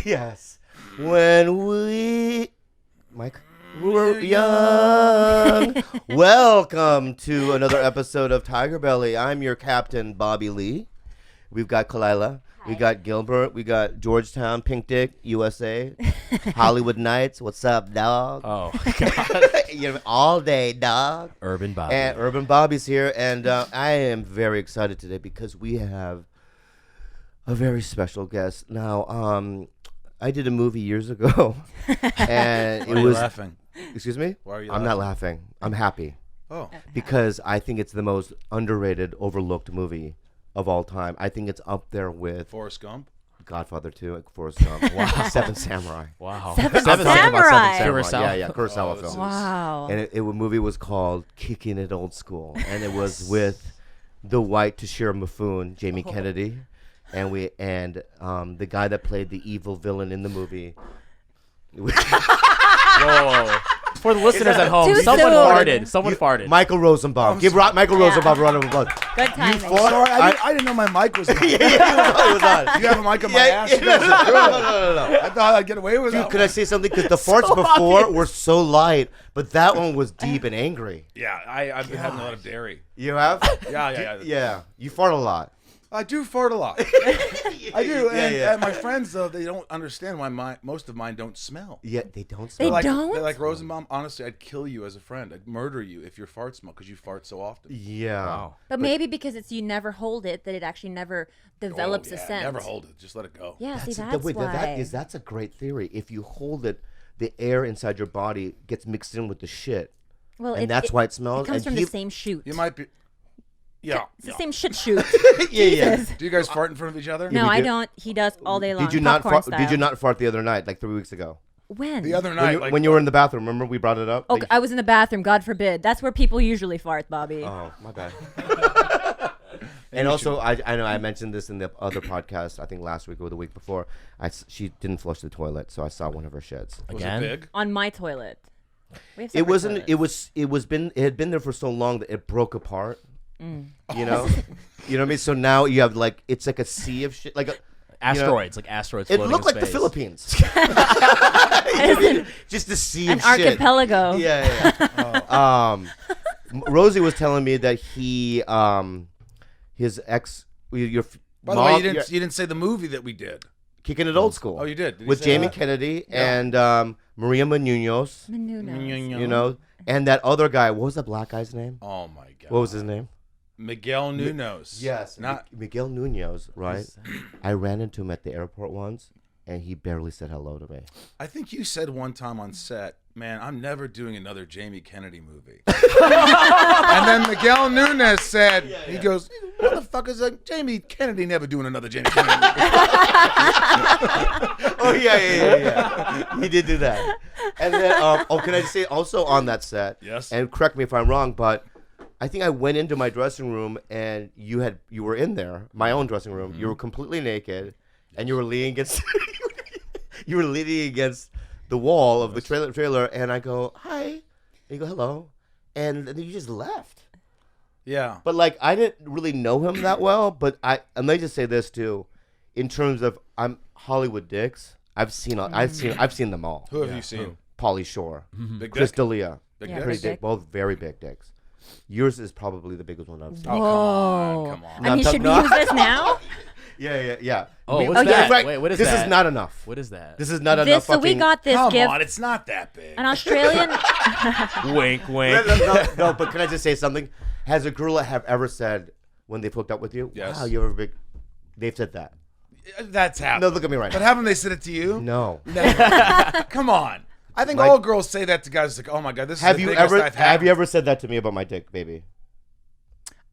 Yes. When Mike, were young. Welcome to another episode of TigerBelly. I'm your captain, Bobby Lee. We've got Khalyla. We got Gilbert. We got Georgetown, Pink Dick, USA. Hollywood Nights. What's up, dog? Oh, God. All day, dog. Urban Bobby. And Urban Bobby's here. And I am very excited today because we have a very special guest. Now, I did a movie years ago. And Why are you laughing? Excuse me? Why are you I'm not laughing. I'm happy. Oh. Because I think it's the most underrated, overlooked movie of all time. I think it's up there with Forrest Gump? Godfather 2 and Forrest Gump. Wow. Seven Samurai. Wow. Seven I'm talking about Samurai. Kurosawa. Yeah, Kurosawa Oh, this film. is- Wow. And the movie was called Kicking It Old School. And it was with the white Toshiro Mifune, Jamie Kennedy. And the guy that played the evil villain in the movie. Whoa. For the listeners at home, Too someone soon. farted. Someone farted. Michael Rosenbaum. Give Michael Rosenbaum a round of applause. Good timing. Sorry, I didn't know my mic was on. It was on. You have a mic on my ass? No. I thought I'd get away with Dude, that. could I say something? Because the farts So before obvious. were so light, but that one was deep and angry. Yeah, I've been having a lot of dairy. You have? Yeah. Yeah. You fart a lot. I do fart a lot. I do. Yeah. And my friends, though, they don't understand why most of mine don't smell. Yeah, they don't They smell. don't? They're like, Rosenbaum, honestly, I'd kill you as a friend. I'd murder you if your fart smell, because you fart so often. Yeah. Wow. But maybe because you never hold it, that it actually never develops Oh, a yeah, sense. Never hold it. Just let it go. Yeah, see, That's that's why. that's a great theory. If you hold it, the air inside your body gets mixed in with the shit. Well, And that's why it smells. It comes And from the same shoot. You might be. Yeah. It's the same shit shoot. Yeah. Jesus. Do you guys fart in front of each other? No, we I do. don't. He does all day long. Did you not popcorn fart? Did you style. not fart the other night, like 3 weeks ago? When? The other When night, you, when you were in the bathroom, remember we brought it up? Oh, I was in the bathroom. God forbid. That's where people usually fart, Bobby. Oh, my bad. And also, I know I mentioned this in the other podcast, I think last week or the week before. She didn't flush the toilet, so I saw one of her shits. was Again? it big? On my toilet. We have It separate wasn't. toilets. It had been there for so long that it broke apart. You know, you know what I mean. So now you have it's like a sea of shit, like Asteroids, like asteroids it floating looked in like the space. Philippines. Just a sea An of shit. archipelago. Yeah. Rosey was telling me that his ex, your By the way, you didn't say the movie that we did. Kicking It Old School. Oh, you did? Did you with say Jamie that? Kennedy Yeah. and Maria Menounos. You know, and that other guy. What was that black guy's name? Oh my God. What was his name? Miguel Nunos. Yes, Not. Miguel Munoz, right? I ran into him at the airport once, and he barely said hello to me. I think you said one time on set, man, I'm never doing another Jamie Kennedy movie. And then Miguel Nunes said, he goes, what the fuck is that? Jamie Kennedy never doing another Jamie Kennedy movie. Oh yeah. He did do that. And then, can I just say also on that set? Yes. And correct me if I'm wrong, but I think I went into my dressing room and you were in there, my own dressing room. Mm-hmm. You were completely naked, and you were leaning against the wall of the trailer. And I go, hi. And you go, hello. And then you just left. Yeah. But I didn't really know him that well. But and let me just say this too, in terms of Hollywood dicks. I've seen them all. Who have you seen? Pauly Shore, Big Chris Dick? D'Elia, Big Yeah, Dick? pretty big dick, dick. both very big dicks. Yours is probably the biggest one I've seen. Oh, Whoa. come on. No, I mean, I'm should talking- we use this now? Yeah. Oh, We- what's in that? fact, Wait, what is this that? is not enough. What is that? This is not enough. So we got this Come gift. on, it's not that big. An Australian. Wink, wink. No, but can I just say something? Has a girl have ever said when they've hooked up with you, Yes. wow, you're a big... They've said that. That's happened. No, look at me right But now. haven't they said it to you? No. Never. Come on. I think Mike- all girls say that to guys. Like, oh my God, this Have is the you biggest ever I've had. have you ever said that to me about my dick, baby?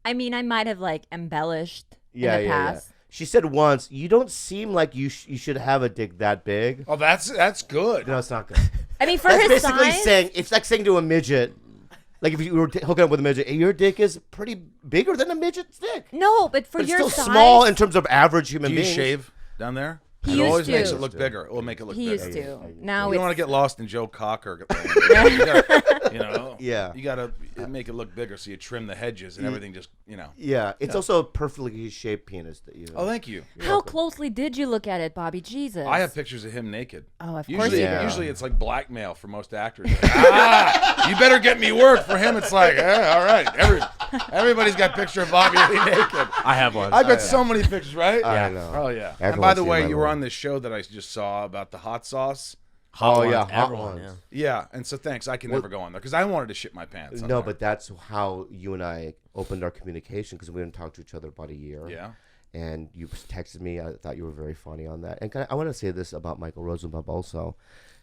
I mean, I might have embellished Yeah, in the yeah. past. She said once, you don't seem like you should have a dick that big. Oh, that's good. No, it's not good. I mean, for That's his basically size. saying, it's like saying to a midget, like if you were hooking up with a midget, your dick is pretty bigger than a midget's dick. No, but for But it's your still size. small in terms of average human Do you beings. shave down there? He It used always to. makes it look bigger. It will make it look He bigger. used Yeah, to. yeah. Now You it's don't want to get lost in Joe Cocker. You know. Yeah. You gotta make it look bigger, so you trim the hedges and everything. Just Yeah, it's also a perfectly shaped penis that you. Oh, thank you. How closely did you look at it, Bobby? Jesus. I have pictures of him naked. Oh, of course Usually, you Yeah. do. usually it's like blackmail for most actors. Like, you better get me work. For him, it's like, all right. Everybody's got a picture of Bobby Lee naked. I have one. I've got so many pictures, right? I know. Oh yeah. And Everyone's by the seen way, my you were one. on this show that I just saw about the hot sauce. Hot Oh, ones, yeah, hot everyone, ones. Yeah, and so thanks. I can never go on there because I wanted to shit my pants. on No, there. but that's how you and I opened our communication because we didn't talk to each other about a year. Yeah. And you texted me. I thought you were very funny on that. And I want to say this about Michael Rosenbaum also.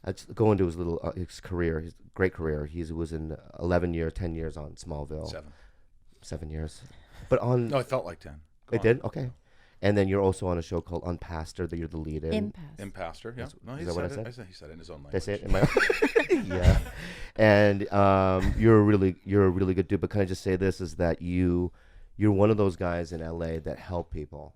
Let's go into his his career, his great career. He was in 10 years on Smallville. 7 years. But on... No, it felt like 10. Go It on. did? Okay. And then you're also on a show called Unpastor that you're the lead in. Impasse. Impastor, yeah. No, he is that what I said it. said? He said it in his own Did I language. say it? Yeah. And you're a really good dude. But can I just say this is that you're one of those guys in LA that help people.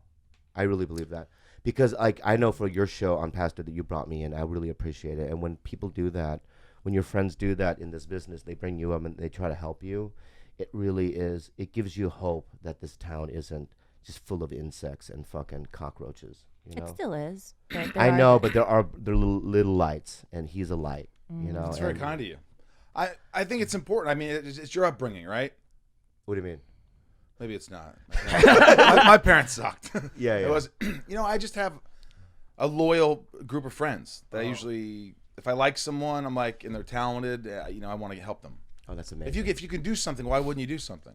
I really believe that because like I know for your show on Pastor that you brought me in, I really appreciate it. And when people do that, when your friends do that in this business, they bring you up and they try to help you. It really is. It gives you hope that this town isn't just full of insects and fucking cockroaches. You know? It still is. But I know, but there are little lights, and he's a light. You know, It's very kind of you. I think it's important. I mean, it's your upbringing, right? What do you mean? Maybe it's not. My parents sucked. Yeah, yeah. It was, I just have a loyal group of friends that I usually, if I like someone, I'm like, and they're talented, I want to help them. Oh, that's amazing. If you can do something, why wouldn't you do something?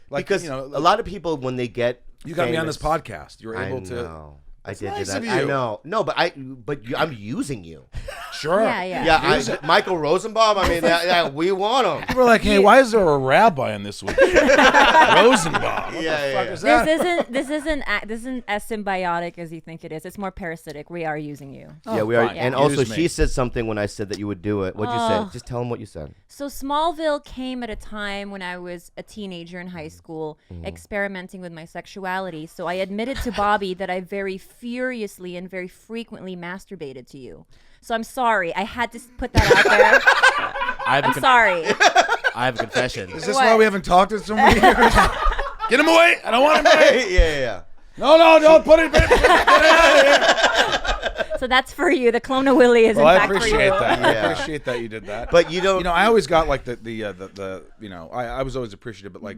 Like, because a lot of people when they get you got me on this famous- podcast. You were able to. know. I did nice do that. of I you. know. No, but I'm using you. Sure. Yeah, yeah. Yeah, Michael Rosenbaum. I mean, we want him. People are like, hey, why is there a rabbi in this week? Rosenbaum. What Yeah, the fuck yeah, is that? This isn't as symbiotic as you think it is. It's more parasitic. We are using you. Yeah, we are. fine. And Yeah. also, Use me. she said something when I said that you would do it. What'd you say? Just tell him what you said. So Smallville came at a time when I was a teenager in high school, experimenting with my sexuality. So I admitted to Bobby that I very furiously and very frequently masturbated to you. So I'm sorry. I had to put that out there. I'm sorry. I have a confession. Is this What? why we haven't talked in so many years? Get him away! I don't want him away! yeah. No, don't put it. Get it out of here. So that's for you. The clone of Willie is Well, in I fact for appreciate you. that. I Yeah. appreciate that you did that. But you don't. I always got like I was always appreciative, but like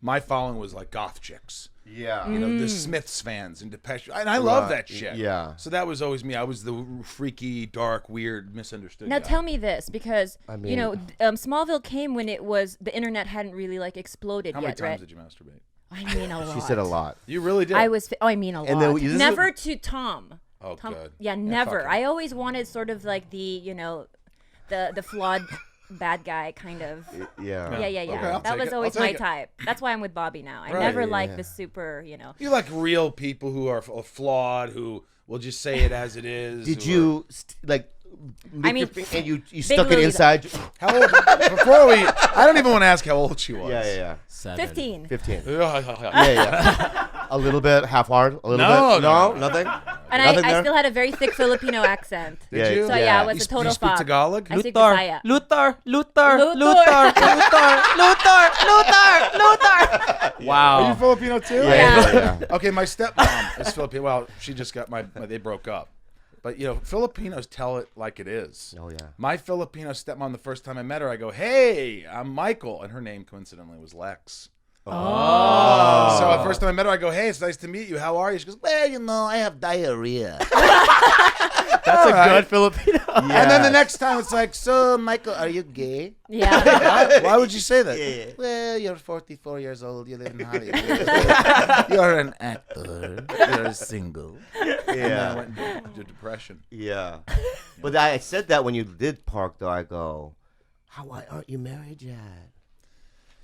my following was like goth chicks. Yeah. The Smiths fans and Depeche, and I love that shit. Yeah. So that was always me. I was the freaky, dark, weird, misunderstood. Now guy. tell me this, because I mean- Smallville came when the internet hadn't really like exploded How many yet, times right? did you masturbate? I mean a lot. She said a lot. You really did. I mean a lot. And then this is Never to Tom. Oh, Tom, good. Yeah, fuck never. him. I always wanted sort of like the the flawed bad guy kind of. Yeah. Yeah. Okay, I'll that take was it. I'll always my take it. type. That's why I'm with Bobby now. I Right. never Yeah, liked yeah. the super, You like real people who are flawed, who will just say it as it is. Did who you lick I your mean, finger and you stuck it Louie, inside? How old? Before I don't even want to ask how old she was. Yeah. 7. 15. 15. Yeah. Yeah. A little bit, half hard. A little No, bit. no. Nothing. And Nothing I there? still had a very thick Filipino accent. Did Yeah, you? So yeah, I was You a total you speak fob. Tagalog? I speak Bisaya. Luther. Wow. Are you Filipino too? Yeah. Okay, my stepmom is Filipino. Well, she just got they broke up. But Filipinos tell it like it is. Oh yeah. My Filipino stepmom, the first time I met her, I go, "Hey, I'm Michael," and her name coincidentally was Lex. Oh. So the first time I met her, I go, "Hey, it's nice to meet you. How are you?" She goes, "Well, I have diarrhea." That's a Alright. good Filipino. And then the next time, it's like, "So, Michael, are you gay?" Yeah. Why would you say that? Yeah. Well, you're 44 years old. You live in Hollywood. You're an actor. You're single. And then I Yeah. went into depression. Yeah. But I said that when you did park, though. I go, why aren't you married yet?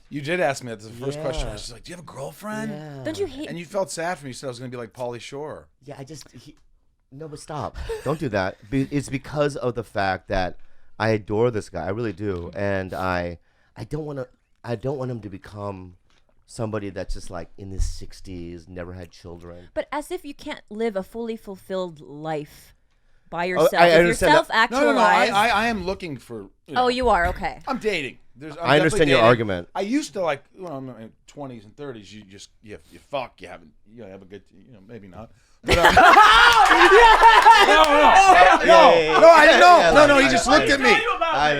You did ask me that. That's the first question. I Yeah. was just like, "Do you have a girlfriend?" Yeah. Don't you hate? And you felt sad for me. You said I was going to be like Pauly Shore. Yeah, no, but stop. Don't do that. It's because of the fact that I adore this guy. I really do, and I don't want him to become somebody that's just like in his 60s, never had children. But as if you can't live a fully fulfilled life by yourself. I if you're understand that. self-actualized. I am looking for. Oh, you are? Okay. I'm dating. I understand your argument. I used to like, in my 20s and 30s. You fuck. You have a good. Maybe not. But, no, I didn't know. No, he just looked at me.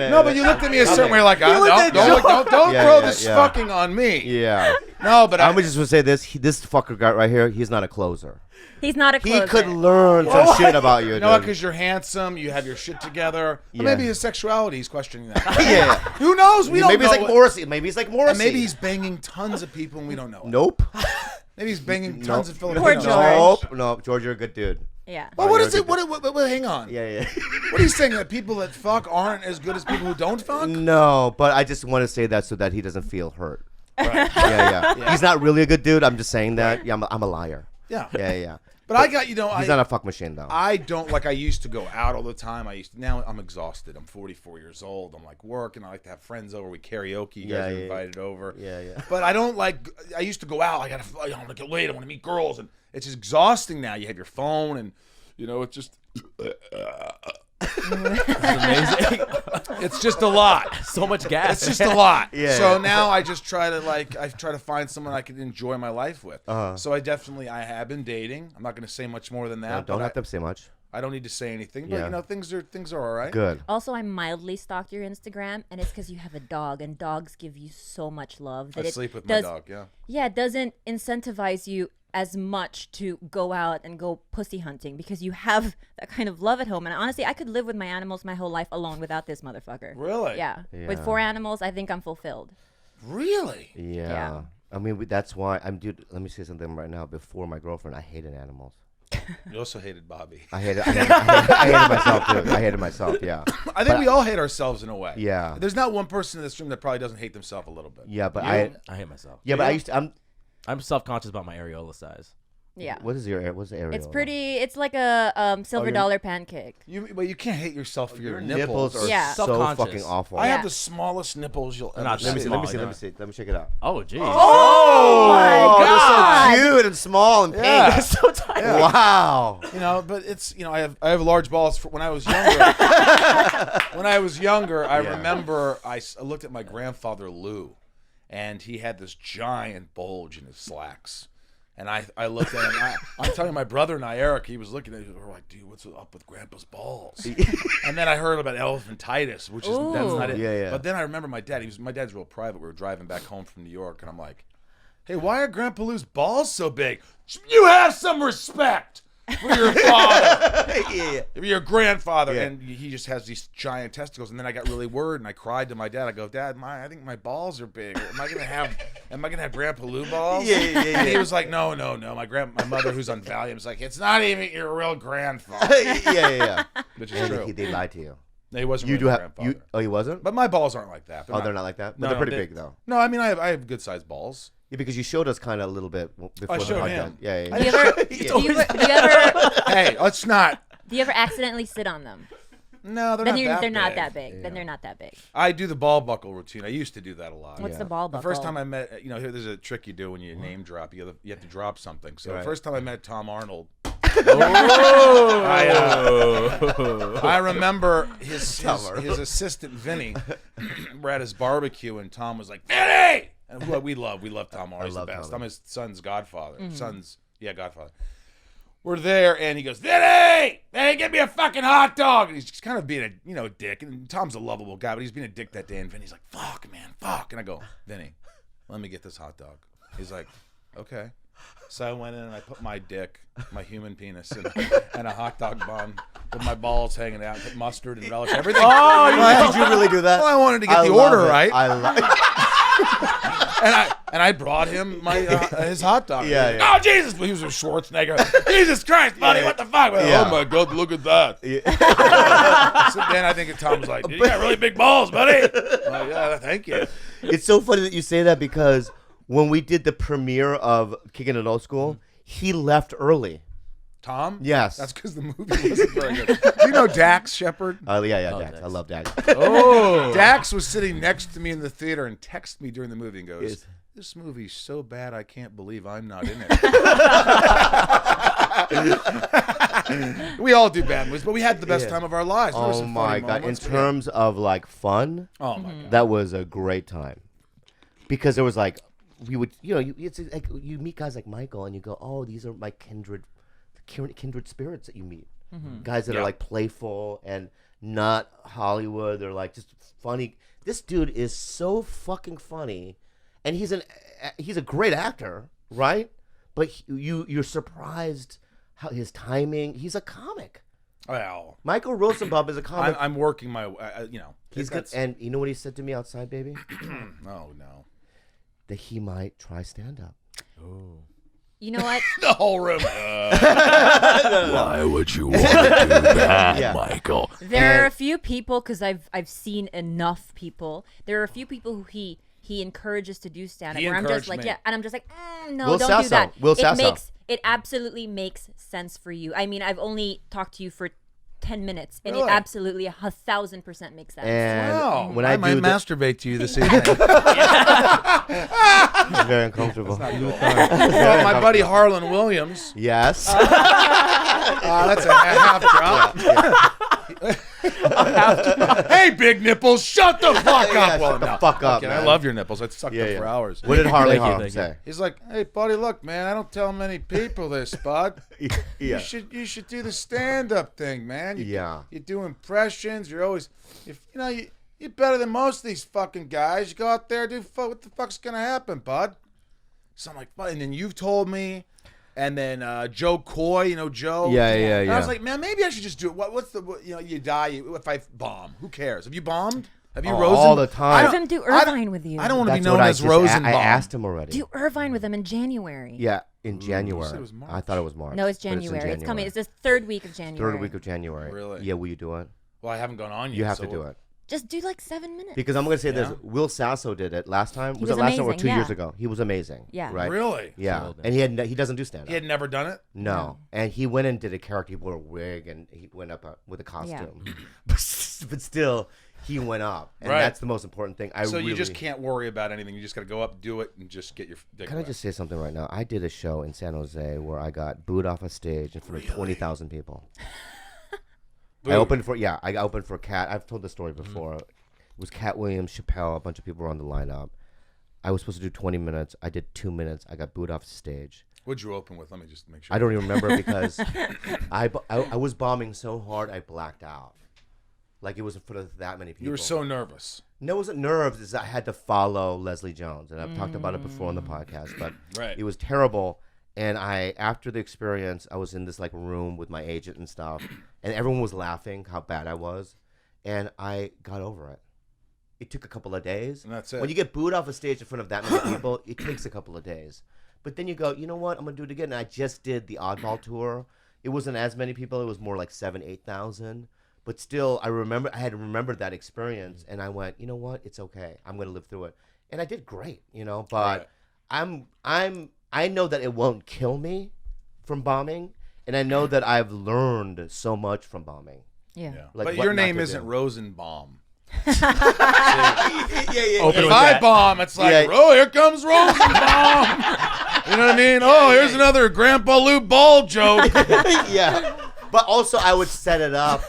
No, but you looked at me a certain way, like, don't throw this fucking on me. Yeah. No, but I'm just gonna say this. This fucker guy right here, he's not a closer. He's not a closer. He could learn some shit about you. No, because you're handsome, you have your shit together. But maybe his sexuality, he's questioning that. Yeah. Who knows? We don't know. Maybe it's like Morrissey. Maybe he's like Morrissey. And maybe he's banging tons of people and we don't know it. Nope. Maybe he's banging tons of Filipinos. Poor George. Nope. George, you're a good dude. Yeah. Well, what is it? What, hang on. Yeah. What are you saying? That people that fuck aren't as good as people who don't fuck? No, but I just want to say that so that he doesn't feel hurt. Right. Yeah. He's not really a good dude. I'm just saying that. Yeah, I'm a liar. Yeah. Yeah. But I got, he's not a fuck machine though. I don't, like, I used to go out all the time. Now I'm exhausted. I'm 44 years old. I'm like working. I like to have friends over. We karaoke. You guys are invited over. Yeah. But I don't like, I used to go out. I want to get laid. I want to meet girls. And it's just exhausting now. You have your phone and, it's just. It's amazing. It's just a lot. So much gas. It's just a lot. Yeah. So now I just try to find someone I can enjoy my life with. So I have been dating. I'm not going to say much more than that. No, don't have to say much. I don't need to say anything, but things are all right. Good. Also, I mildly stalked your Instagram, and it's because you have a dog, and dogs give you so much love that I sleep with my dog. Yeah. Yeah, it doesn't incentivize you as much to go out and go pussy hunting because you have that kind of love at home. And honestly, I could live with my animals my whole life alone without this motherfucker. Really? Yeah. With 4 animals, I think I'm fulfilled. Really? Yeah. I mean, that's why dude. Let me say something right now. Before my girlfriend, I hated animals. You also hated Bobby. I hated myself too. I hated myself. Yeah. I think we all hate ourselves in a way. Yeah. There's not one person in this room that probably doesn't hate themselves a little bit. Yeah, but I hate myself. Yeah, but I used to. I'm self-conscious about my areola size. Yeah. What's the areola? It's pretty. It's like a silver dollar pancake. But you can't hate yourself for your nipples are Yeah. so Self-conscious. fucking awful. I have the smallest nipples you'll ever Not see. Let me see. small, Let me check it out. Oh, geez. Oh my God. They're so cute and small and pink. Yeah. That's so tight. Wow. But it's I have large balls. When I was younger. I remember I looked at my grandfather Lou, and he had this giant bulge in his slacks. And I looked at him. I'm telling my brother and Eric, he was looking at it. We're like, dude, what's up with Grandpa's balls? And then I heard about elephantitis, which is that's not it. Yeah. But then I remember my dad. My dad's real private. We were driving back home from New York, and I'm like, hey, why are Grandpa Lou's balls so big? You have some respect for your father, your grandfather, and he just has these giant testicles. And then I got really worried, and I cried to my dad. I go, Dad, I think my balls are big. Am I gonna have Grandpa Lou balls? Yeah. And he was like, No. My mother, who's on Valium, is like, it's not even your real grandfather. Yeah. Which is true. They lied to you. No, he wasn't. You really do my have grandfather. you. Oh, he wasn't. But my balls aren't like that. They're not like that. But No, they're pretty big though. No, I mean I have good sized balls. Yeah, because you showed us kind of a little bit before the showed podcast. him. Yeah. Do you ever Hey, let's not. do you ever accidentally sit on them? No, they're Then not they're that not big. that big. Then they're not that big. I do the ball buckle routine. I used to do that a lot. What's the ball The buckle? first time I met, here, there's a trick you do when you name drop. You have to drop something. So the first time I met Tom Arnold, I remember his assistant Vinny. We're at his barbecue, and Tom was like, Vinny! And we love Tom Arnold. He's the best. I'm his son's godfather. Godfather. We're there, and he goes, Vinny, get me a fucking hot dog. And he's just kind of being a dick. And Tom's a lovable guy, but he's being a dick that day. And Vinny's like, fuck, man, fuck. And I go, Vinny, let me get this hot dog. He's like, okay. So I went in and I put my dick, my human penis, in a hot dog bun with my balls hanging out, put mustard and relish, everything. Did you really do that? Well, I wanted to get the order right. I love it. And I brought him his hot dog. Yeah. Oh, Jesus. He was a Schwarzenegger. Jesus Christ, buddy, what the fuck? Yeah. Oh, my God, look at that. So then I think Tom was like, you got really big balls, buddy. I'm like, yeah, thank you. It's so funny that you say that because when we did the premiere of Kicking It Old School, he left early. Tom? Yes. That's because the movie wasn't very good. Do you know Dax Shepard? Yeah, Dax. I love Dax. Oh. Dax was sitting next to me in the theater and texted me during the movie and goes, this movie's so bad I can't believe I'm not in it. We all do bad movies, but we had the best time of our lives. There were Oh some my funny god! In moments. terms of like fun, Oh my god. that was a great time because there was like we would it's like you meet guys like Michael and you go, oh, these are my kindred spirits that you meet, guys that are like playful and not Hollywood. They're like just funny. This dude is so fucking funny, and he's a great actor, right? But you're surprised how his timing. He's a comic. Well, Michael Rosenbaum is a comic. I'm working my, He's good. And you know what he said to me outside, baby? Oh no. That he might try stand up. Oh. You know what? The whole room. Why would you want to do that, Yeah. Michael? There are a few people, because I've seen enough people. There are a few people who he encourages to do stand up. He Where I'm just encouraged like, me. yeah, and I'm just like, no, Will don't Sasso. do that. Will Sasso. It absolutely makes sense for you. I mean, I've only talked to you for 10 minutes, and Really? it absolutely 1,000% makes sense. And Wow. when I I might do masturbate to you this evening. it's very uncomfortable. Well, my buddy Harlan Williams. Yes. That's a half drop. Hey, big nipples, shut the fuck Yeah, up. shut the fuck up, I man. love your nipples. I'd suck them for hours. What did Harley Thank you, Harm thank you. say? He's like, hey, buddy, look, man, I don't tell many people this, bud. Yeah. You should do the stand-up thing, man. You do impressions. You're always, you're better than most of these fucking guys. You go out there, what the fuck's gonna happen, bud? So I'm like, and then you've told me, and then Joe Coy, Joe. Yeah. And I was like, man, maybe I should just do it. What's the, you die if I bomb? Who cares? Have you bombed? Have you Rosen? all the time. Have him do Irvine with you. I don't want to be That's known what as Rosenbaum. I asked him already. do Irvine with him in January. Yeah, in January. said it was March. I thought it was March. No, it's but in January. It's coming. It's the third week of January. third week of January. Really? Yeah, will you do it? Well, I haven't gone on yet. You have so to do it. Just do like 7 minutes. Because I'm going to say this. Yeah. Will Sasso did it last time. Was was it last time or amazing, 2 years yeah. ago? He was amazing. Yeah. Right? Really? Yeah. Well done. And he doesn't do stand-up. He had never done it? No. And he went and did a character. He wore a wig and he went up with a costume. But still, he went up. And Right. that's the most important thing. So you just can't worry about anything. You just got to go up, do it, and just get your dick Can I wet. just say something right now? I did a show in San Jose where I got booed off a stage in front of 20,000 people. I opened for Cat. I've told this story before. It was Cat Williams, Chappelle, a bunch of people were on the lineup. I was supposed to do 20 minutes. I did 2 minutes. I got booed off stage. What'd you open with? Let me just make sure. I don't even remember because I was bombing so hard I blacked out. Like it was in front of that many people. You were so nervous. No, it wasn't nerves. It's I had to follow Leslie Jones, and I've talked about it before on the podcast. But Right. it was terrible. And after the experience, I was in this like room with my agent and stuff, and everyone was laughing how bad I was, and I got over it. It took a couple of days. And that's it. When you get booed off a stage in front of that many people, it takes a couple of days. But then you go, you know what? I'm gonna do it again. And I just did the Oddball tour. It wasn't as many people. It was more like 7,000-8,000. But still, I had remembered that experience, and I went, you know what? It's okay. I'm gonna live through it, and I did great, But Right. I know that it won't kill me from bombing, and I know that I've learned so much from bombing. Yeah. Yeah. Like But what your not name to isn't do. Rosenbaum. Open If with I that. bomb, it's like, Yeah. oh, here comes Rosenbaum. You know what I mean? Oh, here's another Grandpa Lou Ball joke. Yeah, but also I would set it up.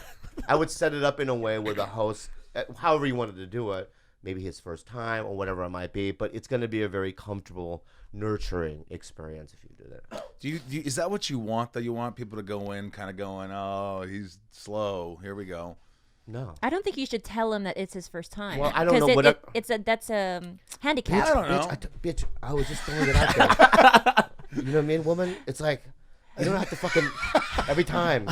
I would set it up in a way where the host, however you wanted to do it, maybe his first time or whatever it might be, but it's going to be a very comfortable, nurturing experience if you do that. Is that what you want, though? You want people to go in kind of going, oh, he's slow. Here we go. No. I don't think you should tell him that it's his first time. Well, I don't know what that's a handicap. I don't know. Bitch, I was just throwing it out there. You know what I mean, woman? It's like, you don't have to fucking, every time.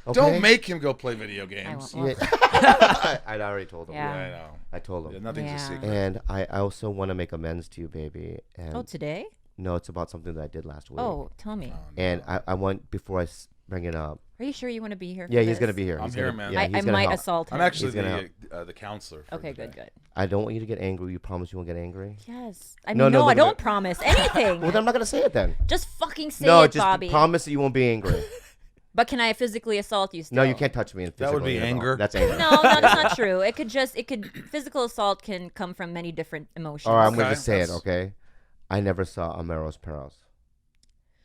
Okay? Don't make him go play video games. won't. Yeah. I already told him. Yeah. I know. I told him. Yeah, nothing's Yeah. a secret. And I also want to make amends to you, baby. And Oh, today? no, it's about something that I did last week. Oh, tell me. And I want, before I bring it up. Are you sure you want to be here? Yeah, for he's this? going to be here. I'm He's here, gonna- man. Yeah, I he's gonna might help. assault him. I'm actually He's gonna the counselor. For Okay, today. good. I don't want you to get angry. You promise you won't get angry? Yes. I mean, No, no, no, I look at don't it. promise anything. Well, then I'm not going to say it then. Just fucking say No, it, just Bobby. promise that you won't be angry. But can I physically assault you still? No, you can't touch me. That would be physically at all. anger. That's anger. No, that's not true. Physical assault can come from many different emotions. All right, I'm going Okay, to just say it, that's- okay? I never saw Ameros Perros.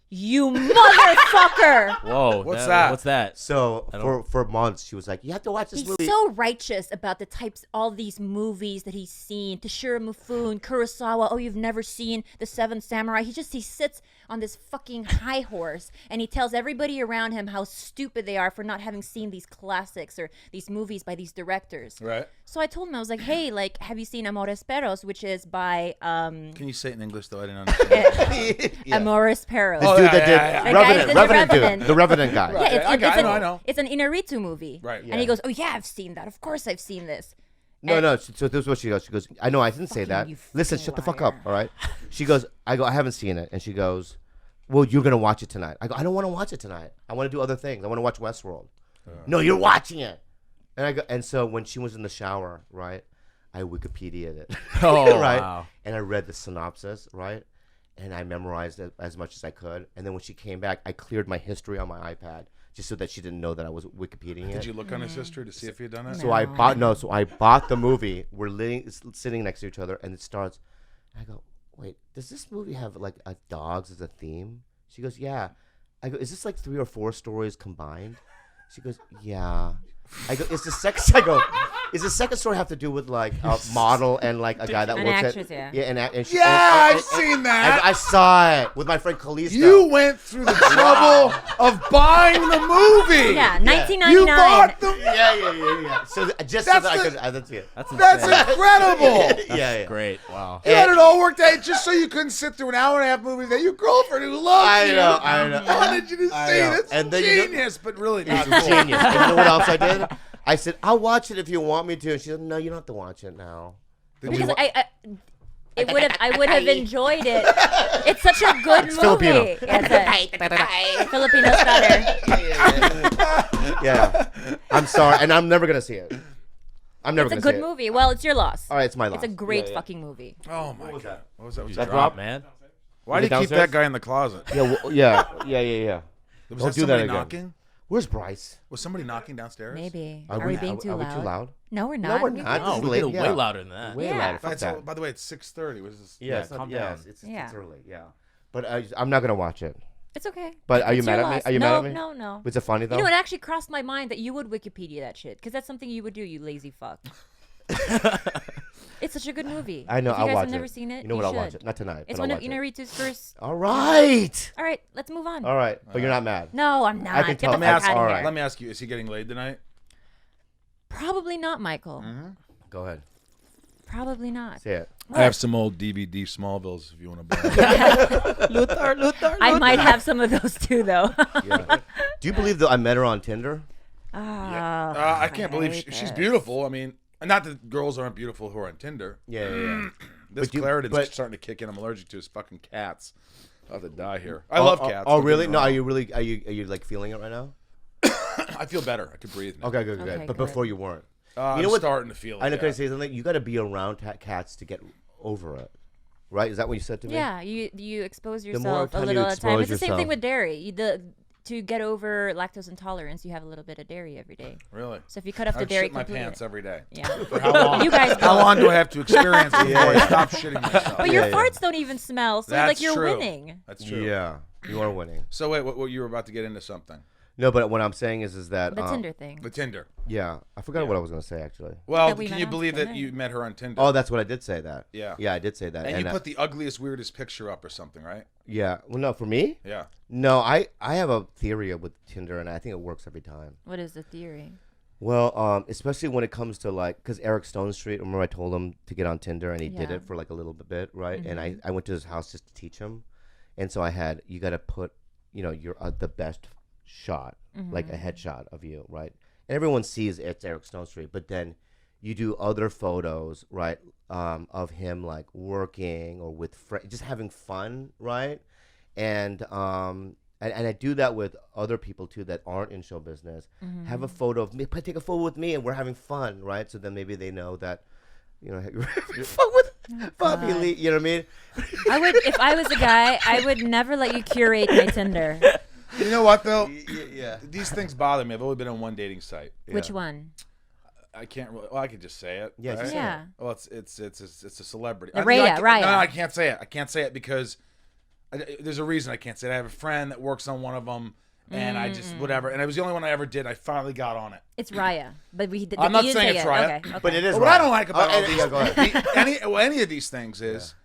You motherfucker! Whoa. What's that? What's that? So for months she was like, you have to watch this He's movie. so righteous about the types, all these movies that he's seen. Toshiro Mifune, Kurosawa. Oh, you've never seen The Seven Samurai. He sits on this fucking high horse and he tells everybody around him how stupid they are for not having seen these classics or these movies by these directors. Right. So I told him, I was like, hey, like, have you seen Amores Perros, which is by Can you say it in English though? I didn't understand. Amores Perros. The dude that did The guy that did The Revenant Revenant. dude, the Revenant guy. Yeah, I know. it's an Inarritu movie. Right. And he goes, oh yeah, I've seen that. Of course I've seen this. No. So this is what she goes. She goes, I know I didn't say that. you Listen, fucking shut the fuck liar. up. All right. She goes, I go, I haven't seen it, and she goes, well, you're gonna watch it tonight. I go, I don't want to watch it tonight. I want to do other things. I want to watch Westworld. No, you're watching it. And I go, and so when she was in the shower, right, I Wikipedia'd it. Oh, right. wow. And I read the synopsis, right, and I memorized it as much as I could. And then when she came back, I cleared my history on my iPad just so that she didn't know that I was Wikipediaing it. Did you look on his history to see if he had done it? So I bought the movie. We're sitting next to each other, and it starts. I go, wait, does this movie have like a dogs as a theme? She goes, yeah. I go, is this like 3 or 4 stories combined? She goes, yeah. I go, is the second story have to do with like a model and like a guy that An works actress, at yeah. I've seen that. I saw it with my friend Khalyla. You went through the trouble of buying the movie. Yeah, 1999. You bought the. Yeah. So just so That's that I the- could, I didn't see it. That's That's insane. incredible. Yeah. Great. Wow. You had it all worked out just so you couldn't sit through an hour and a half movie that your girlfriend who loves you I know. wanted you to I see. know. That's And then you know- genius, but really not It's cool. genius. And you know what else I did? I said, I'll watch it if you want me to. And she said, no, you don't have to watch it now. Because I would have enjoyed it. It's such a good movie. Filipino. Yeah, it's Filipino stutter. Yeah. I'm sorry. And I'm never going to see it. I'm never It's going a to see good it. movie. Well, it's your loss. All right, it's my loss. It's a great Yeah. fucking movie. Oh my god. What was that? That Drop, drop? man. Why Was do it you keep downstairs? that guy in the closet? Yeah. Was Don't that do that somebody again. knocking? Where's Bryce? Was somebody knocking downstairs? Maybe. Are Are we we- being are- too are we loud? too loud? No, we're not. we're not. No, This is we late, did yeah. way louder than that. Way Yeah. louder. Fuck That's that. by the way, it's 6:30. Was this? Yeah, it's not, calm yeah, down. it's Yeah. early. Yeah. But I'm not going to watch it. It's okay. But are you It's mad your at me? loss. Are you no, mad at me? No. Was it funny, though? You know, it actually crossed my mind that you would Wikipedia that shit, because that's something you would do, you lazy fuck. It's such a good movie. I know. If you I'll guys watch have never it. seen it, You know what? I'll should. watch it. Not tonight. It's but one I'll of watch it. Inarritu's first. All right. All right, let's move on. All right. But you're not mad. No, I'm not. I can Get tell. the Let me fuck ask. out of all here. right. Let me ask you: is he getting laid tonight? Probably not, Michael. Go ahead. Probably not. Say it. I have some old DVD Smallvilles if you want to buy. Luther. I might have some of those too, though. Yeah. Do you believe that I met her on Tinder? I can't believe she's beautiful. I mean, not that girls aren't beautiful who are on Tinder. Yeah. This But you- Claritin's but- starting to kick in. I'm allergic to his fucking cats. I'll have to die here. I love cats. Oh, don't get really? me No. wrong. Are you like feeling it right now? I feel better. I can breathe now. Okay, good. Okay, But good. before you weren't. I'm You know what? starting to feel it. I know. Can I yeah. say something? You got to be around cats to get over it, right? Is that what you said to me? Yeah, you expose more yourself a time you little at a time. expose It's the same yourself. thing with dairy. To get over lactose intolerance, you have a little bit of dairy every day. Really? So if you cut off the I dairy shit my completely, pants every day. yeah. For how long? You guys How don't. long do I have to experience it before I stop shitting myself? But your Yeah, yeah. farts don't even smell, so That's like you're true. winning. That's true. Yeah. You are winning. So wait, what you were about to get into something? No, but what I'm saying is that The Tinder thing. The Tinder. Yeah, I forgot what I was gonna say actually. Well, That we can met you on believe that Tinder. you met her on Tinder? Oh, that's what I did say that. Yeah. Yeah, I did say that. and you put the ugliest, weirdest picture up or something, right? yeah. Well, no, for me. Yeah. No, I have a theory with Tinder, and I think it works every time. What is the theory? Well, especially when it comes to like, because Eric Stone Street, remember I told him to get on Tinder, and he did Yeah. it for like a little bit, right? And I went to his house just to teach him, and so you got to put, your the best shot, like a headshot of you, right? And everyone sees it's Eric Stone Street, but then you do other photos, right, of him like working or with just having fun, right? And I do that with other people too that aren't in show business. Have a photo of me, take a photo with me, and we're having fun, right? So then maybe they know that, you're having fun with Bobby Lee. You know what I mean? I would, if I was a guy, I would never let you curate my Tinder. You know what though? Yeah. These things bother me. I've only been on one dating site. Which one? I can't really. Well, I could just say it. Yeah, right? just say Yeah. Well, it's a celebrity. Raya. No, I can't say it. I can't say it because there's a reason I can't say it. I have a friend that works on one of them, and I just whatever. And it was the only one I ever did. I finally got on it. It's Raya, but we did. I'm not you didn't saying say it's it. Raya, Okay. But it is. But what I don't like about all these, go ahead. any of these things is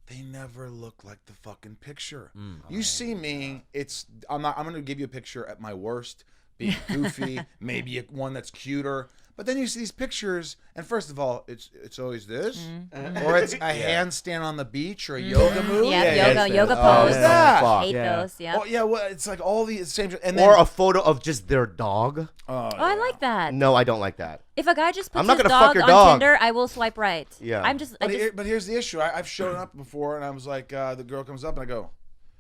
they never look like the fucking picture. You see me, I'm going to give you a picture at my worst, being goofy, maybe one that's cuter. But then you see these pictures, and first of all, it's always this, or it's a handstand on the beach or a yoga move. Yeah, yoga Oh, pose. What's that? Hate Yeah. those. Yeah. Oh yeah, well, it's like all the same, and then Or a photo of just their dog. Oh, I like that. No, I don't like that. If a guy just puts I'm not his gonna fuck dog your on dog. Tinder, I will swipe right. Yeah. But here's the issue. I've shown up before, and I was like, the girl comes up, and I go,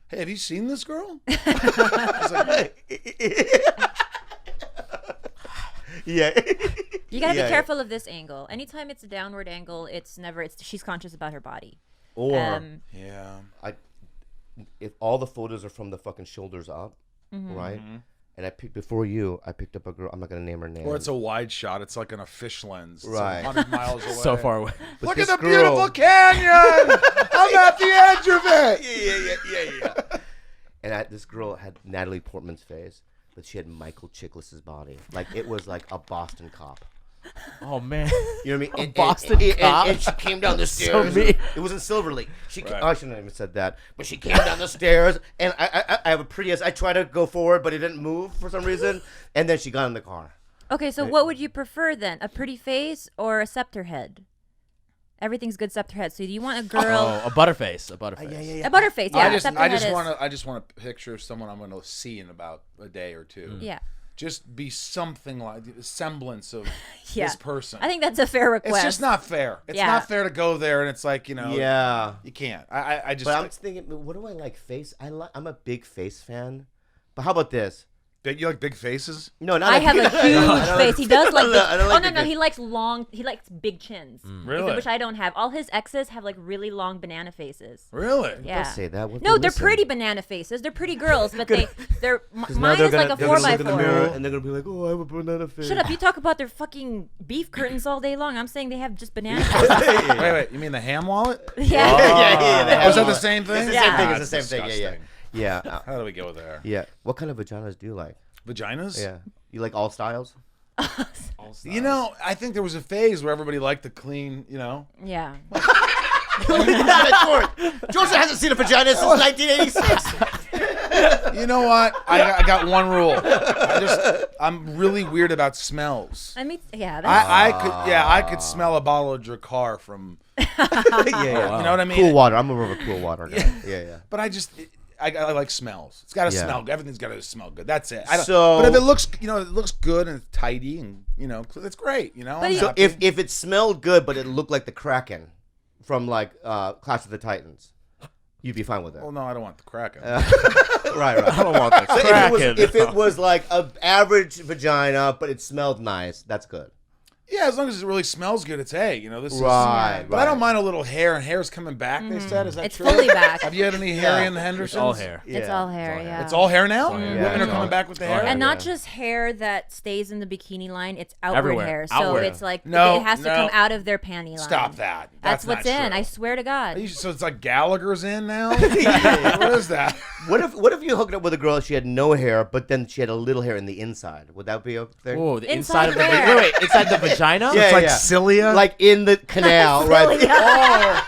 "Hey, have you seen this girl?" I was like, Yeah. You gotta Yeah, be careful of this angle. Anytime it's a downward angle, she's conscious about her body. Or yeah. if all the photos are from the fucking shoulders up, right? And I picked up a girl. I'm not gonna name her name. Or it's a wide shot. It's like on a fish lens. It's Right. 100 miles away. So far away. But Look at this the girl- beautiful canyon. I'm at the edge of it. Yeah. And this girl had Natalie Portman's face, but she had Michael Chiklis's body. Like it was like a Boston cop. Oh man. You know what I mean? Boston cop? And she came down the So stairs. mean. It was in Silver Lake. Right. I shouldn't have even said that. But she came down the stairs, and I have a Prius. I tried to go forward, but it didn't move for some reason. And then she got in the car. Okay, so what would you prefer then? A pretty face or a scepter head? Everything's good scepter head. So do you want a girl? Oh, a butterface. A butterface. A butterface, yeah. scepter I head just is- want a picture of someone I'm going to see in about a day or two. Yeah. Just be something like a semblance of Yeah. this person. I think that's a fair request. It's just not fair. It's Yeah. not fair to go there and it's like, Yeah. you can't. I just. But I'm thinking, what do I like? Face? I'm a big face fan. But how about this? You like big faces? No, not I like have a I don't huge like- face. He does like. I don't like no, big face. he likes long. He likes big chins. Really? Which I don't have. All his exes have like really long banana faces. Really? Yeah. Don't say that. What No, they they're listen? pretty banana faces. They're pretty girls, but they're. 'Cause now Mine they're is like a they're gonna look 4x4. in the mirror and they're gonna be like, "Oh, I have a banana face." Shut up! You talk about their fucking beef curtains all day long. I'm saying they have just banana faces. Wait. You mean the ham wallet? Yeah. yeah. Was that the same thing? It's the Yeah. same thing. Ah, It's the same thing. Yeah. disgusting. Yeah. How do we go there? Yeah. What kind of vaginas do you like? Vaginas? Yeah. You like all styles? You know, I think there was a phase where everybody liked the clean, Yeah. George hasn't seen a vagina since 1986. You know what? I got one rule. I'm really weird about smells. I mean, yeah. That's, I could smell a bottle of Drakkar from, Yeah. you know what I mean? Cool water. I'm more of a cool water guy. Yeah. But I like smells. It's got to Yeah. smell. Everything's got to smell good. That's it. So- but if it looks, it looks good and it's tidy and it's great. I'm So happy. if it smelled good, but it looked like the Kraken from like Clash of the Titans, you'd be fine with it. well, no, I don't want the Kraken. Right. I don't want that. So Kraken. if it was like an average vagina, but it smelled nice, that's good. Yeah, as long as it really smells good, it's this is Right, But I don't mind a little hair, and hair's coming back. They said, is that it's true? fully back. Have you had any hair in the Hendersons? It's all hair. It's all hair, yeah. It's all hair now. all hair. Women Yeah. are coming back with the all hair. hair. And not Yeah. just hair that stays in the bikini line, it's outward Everywhere. hair. So Outward. it's like No, it has to no. come out of their panty line. Stop that. That's not what's in. true. I swear to God. So it's like Gallagher's in now. What is that? What if you hooked up with a girl, she had no hair, but then she had a little hair in the inside? Would that be a thing? Oh, the Inside inside of the where? wait, inside the vagina? Yeah, It's like yeah. cilia. Like in the canal, right? Cilia.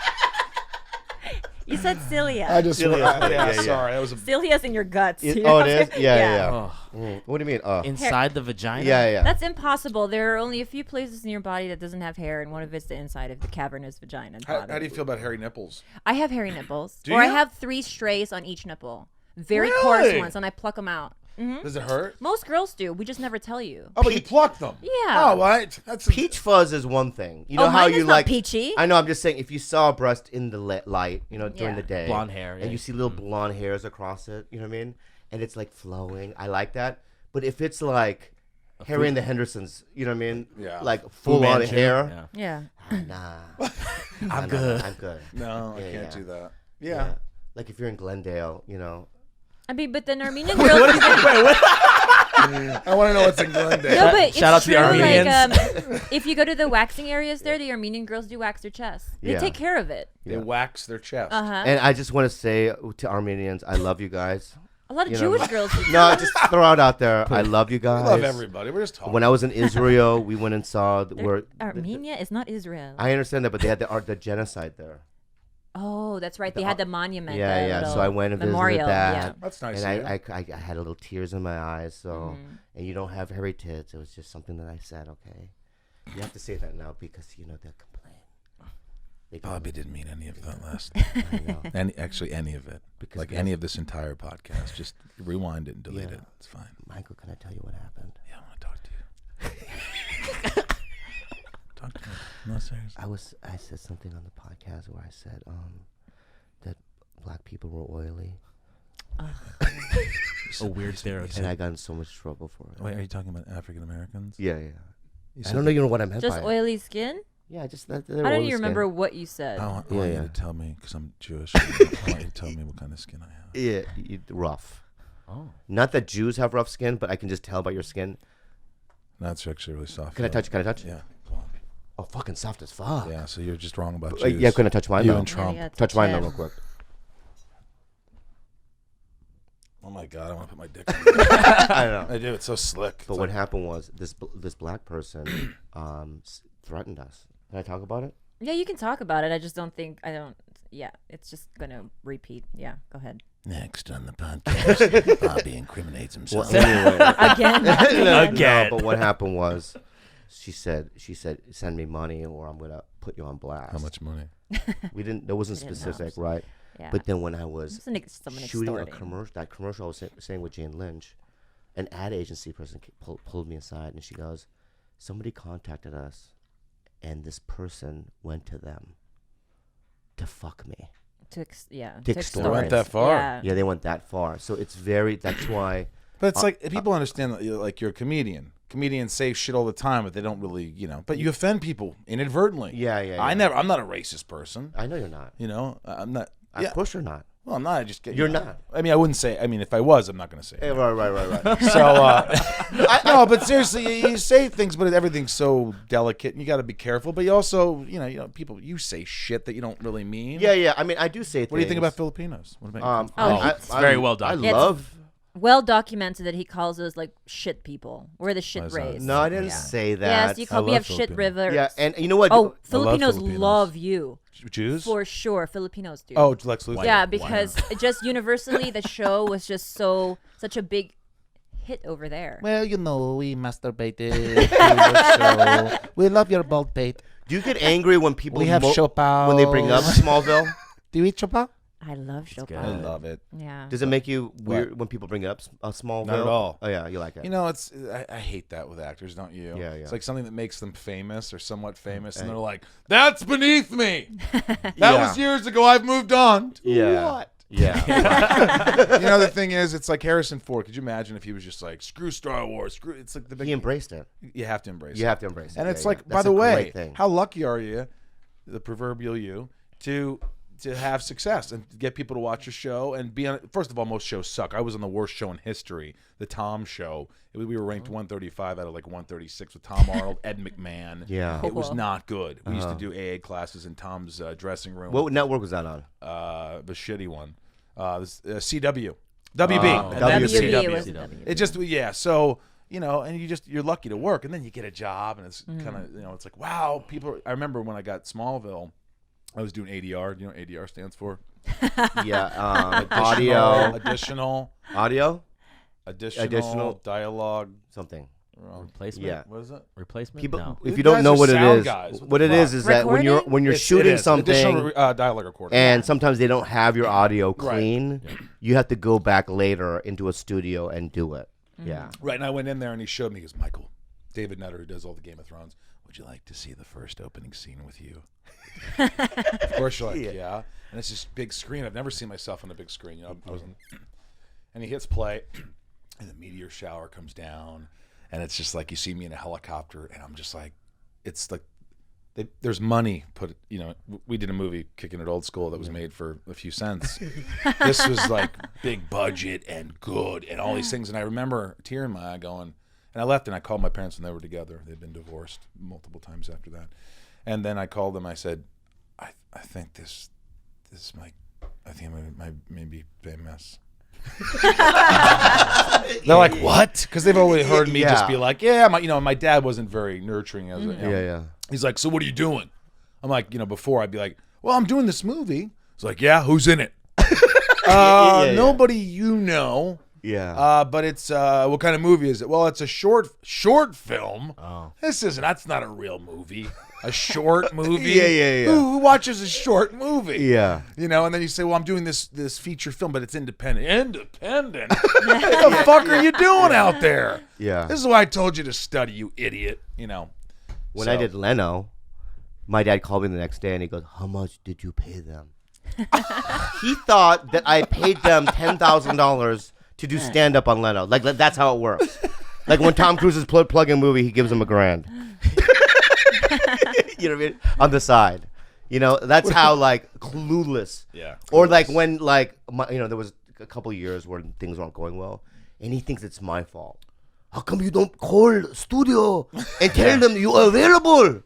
You said cilia. I just Cilia. yeah, Yeah. sorry. That was a Cilia's in your guts. It- you oh, know? it is? Yeah. Oh, What do you mean? inside the vagina? Yeah. That's impossible. There are only a few places in your body that doesn't have hair, and one of it's the inside of the cavernous vagina. how do you feel about hairy nipples? I have hairy nipples. Do or I you? have 3 strays on each nipple. Very Really? coarse ones, and I pluck them out. Does it hurt? Most girls do. We just never tell you. Oh, but you pluck them. Yeah. Oh, what? That's Peach fuzz is one thing. You know Oh, how mine you is not like peachy. I know. I'm just saying, if you saw a breast in the light, during Yeah. the day, Blonde hair, and yeah. you see little blonde hairs across it, you know what I mean? And it's like flowing. I like that. But if it's like Harry and the Hendersons, you know what I mean? Yeah. Like full on Manchu. hair. Yeah. Yeah. Nah. I'm good. I'm good. No, I Yeah, can't yeah. do that. Yeah. Yeah. Like if you're in Glendale, I mean, but then Armenian girls. I want to know what's in Glendale. No, but Shout out it's to the true. Armenians. Like, if you go to the waxing areas there, the Armenian girls do wax their chests. They Yeah. take care of it. They wax their chest. And I just want to say to Armenians, I love you guys. A lot of You know, Jewish girls do. No, just throw it out there. I love you We guys. love everybody. We're just talking. When I was in Israel, we went and saw where. Armenia is not Israel. I understand that, but they had the genocide there. Oh, that's right. They had the monument. Yeah, the yeah. little So I went and visited memorial. that. Yeah. That's nice. And of you. I had a little tears in my eyes. So, and you don't have hairy tits. It was just something that I said. Okay, you have to say that now because you know they'll complain. Bobby didn't mean any of that last. I know. Any of it. Because Like we any of this entire podcast. Just rewind it and delete Yeah. it. It's fine. Michael, can I tell you what happened? Yeah, I want to talk to you. Talk to me. No, seriously. I said something on the podcast where I said that black people were oily, A weird stereotype. and I got in so much trouble for it. Wait, are you talking about African Americans? Yeah, yeah. I don't know you know what I meant Just by it. oily skin? Yeah, just that. I don't even remember what you said. I want Yeah, you yeah. to tell me, because I'm Jewish. I want you to tell me what kind of skin I have. Yeah, rough. Oh. Not that Jews have rough skin, but I can just tell by your skin. That's actually really soft. Can I touch? Can I touch? Yeah. Go on. Oh, fucking soft as fuck. Yeah, so you're just wrong about Jews. Yeah, can I touch mine You though? and Trump. Yeah, Touch mine though, it. real quick. Oh my God, I want to put my dick in it. I know. I do. It's so slick. But It's what like- happened was this black person threatened us. Can I talk about it? Yeah, you can talk about it. I just don't think Yeah, it's just gonna repeat. Yeah, go ahead. Next on the podcast, Bobby incriminates himself. Well, anyway. Again. Again. No, but what happened was, she said, send me money or I'm gonna put you on blast. How much money? We didn't. That wasn't We didn't know. specific, right? Yeah. But then when I was Someone shooting a extorting. commercial, that commercial I was saying with Jane Lynch, an ad agency person pulled me aside and she goes, somebody contacted us, and this person went to them to fuck me. To extort. They went that far? Yeah. Yeah, they went that far. So it's very. That's why. But it's like people understand that you're a comedian. Comedians say shit all the time, but they don't really, But you offend people inadvertently. Yeah, yeah. I'm yeah. not a racist person. I know you're not. I'm not. Of course you're not. Well, I'm not. I just get. You're not. I mean, I wouldn't say. I mean, if I was, I'm not going to say. Hey, it. right. So, no, but seriously, you say things, but everything's so delicate, and you got to be careful. But you also, people, you say shit that you don't really mean. Yeah. I mean, I do say things. What do you think about Filipinos? What about It's very well done. I love. Well documented that he calls us like shit people. We're the shit Why is that? race. No, I didn't Yeah. say that. Yes, you call I we have love shit Filipinos. rivers. Yeah, and you know what? Oh, Filipinos Filipinos. love you Jews? for sure. Filipinos do. Oh, Lex Luthor. yeah, Why because it just universally the show was just such a big hit over there. Well, we masturbated to the show. We love your bald pate. Do you get angry when people We have Chopin. when they bring up Smallville? Do you eat Chopin? I love Chopin. I love it. Yeah. Does it make you weird when people bring it up Smallville? Not at all. Oh yeah, you like it. It's I hate that with actors, don't you? Yeah, yeah. It's like something that makes them famous or somewhat famous, and they're like, "That's beneath me. That Yeah. was years ago. I've moved on." To Yeah. what? Yeah. The thing is, it's like Harrison Ford. Could you imagine if he was just like, "Screw Star Wars"? Screw. It's like the big. He embraced it. You have to embrace. You it. have to embrace it. And Yeah, it's yeah. like, by That's the a way, great thing. how lucky are you, the proverbial you, to have success and get people to watch your show and be on. First of all, most shows suck. I was on the worst show in history, the Tom Show. We were ranked 135 out of like 136 with Tom Arnold, Ed McMahon. Yeah. It was Cool. not good. We used to do AA classes in Tom's dressing room. What network was that on? The shitty one, CW, WB, Oh, and then WB. CW. was the W. It just So and you're lucky to work, and then you get a job, and it's kind of it's like wow, people. I remember when I got Smallville, I was doing ADR. Do you know what ADR stands for? Yeah. Audio. Additional Additional. dialogue. Something. Replacement? Yeah. What is it? Replacement? People, No. if You you don't guys know are what it sound is, guys. What what the it is fuck? that when you're Recording? shooting It is. something, Additional dialogue recording. and sometimes they don't have your audio Right. clean, you have to go back later into a studio and do it. Yeah. Right, and I went in there and he showed me. He goes, Michael, David Nutter, who does all the Game of Thrones, would you like to see the first opening scene with you? Of course you're like, yeah. And it's this big screen. I've never seen myself on a big screen. I was and he hits play, and the meteor shower comes down, and it's just like you see me in a helicopter, and I'm just like, it's like there's money put. We did a movie Kicking It Old School that was made for a few cents. This was like big budget and good and all these things. And I remember a tear in my eye going, and I left and I called my parents when they were together. They'd been divorced multiple times after that. And then I called them. I said, I think this I think I might be famous. They're like, what? Because they've always heard me just be like, yeah, my dad wasn't very nurturing as a, He's like, so what are you doing? I'm like, before I'd be like, well, I'm doing this movie. He's like, yeah, who's in it? Nobody you know. Yeah. But it's what kind of movie is it? Well, it's a short film. Oh. That's not a real movie. A short movie. Yeah. Who watches a short movie? Yeah. And then you say, well, I'm doing this feature film, but it's independent. Independent? What the fuck are you doing out there? Yeah. This is why I told you to study, you idiot. When I did Leno, my dad called me the next day and he goes, how much did you pay them? He thought that I paid them $10,000 to do stand-up on Leno. Like, that's how it works. Like when Tom Cruise is plugging a movie, he gives him $1,000. You know what I mean? On the side. That's how, like, clueless. Yeah. Or, like, when, like, there was a couple years where things weren't going well, and he thinks it's my fault. How come you don't call studio and tell them you're available?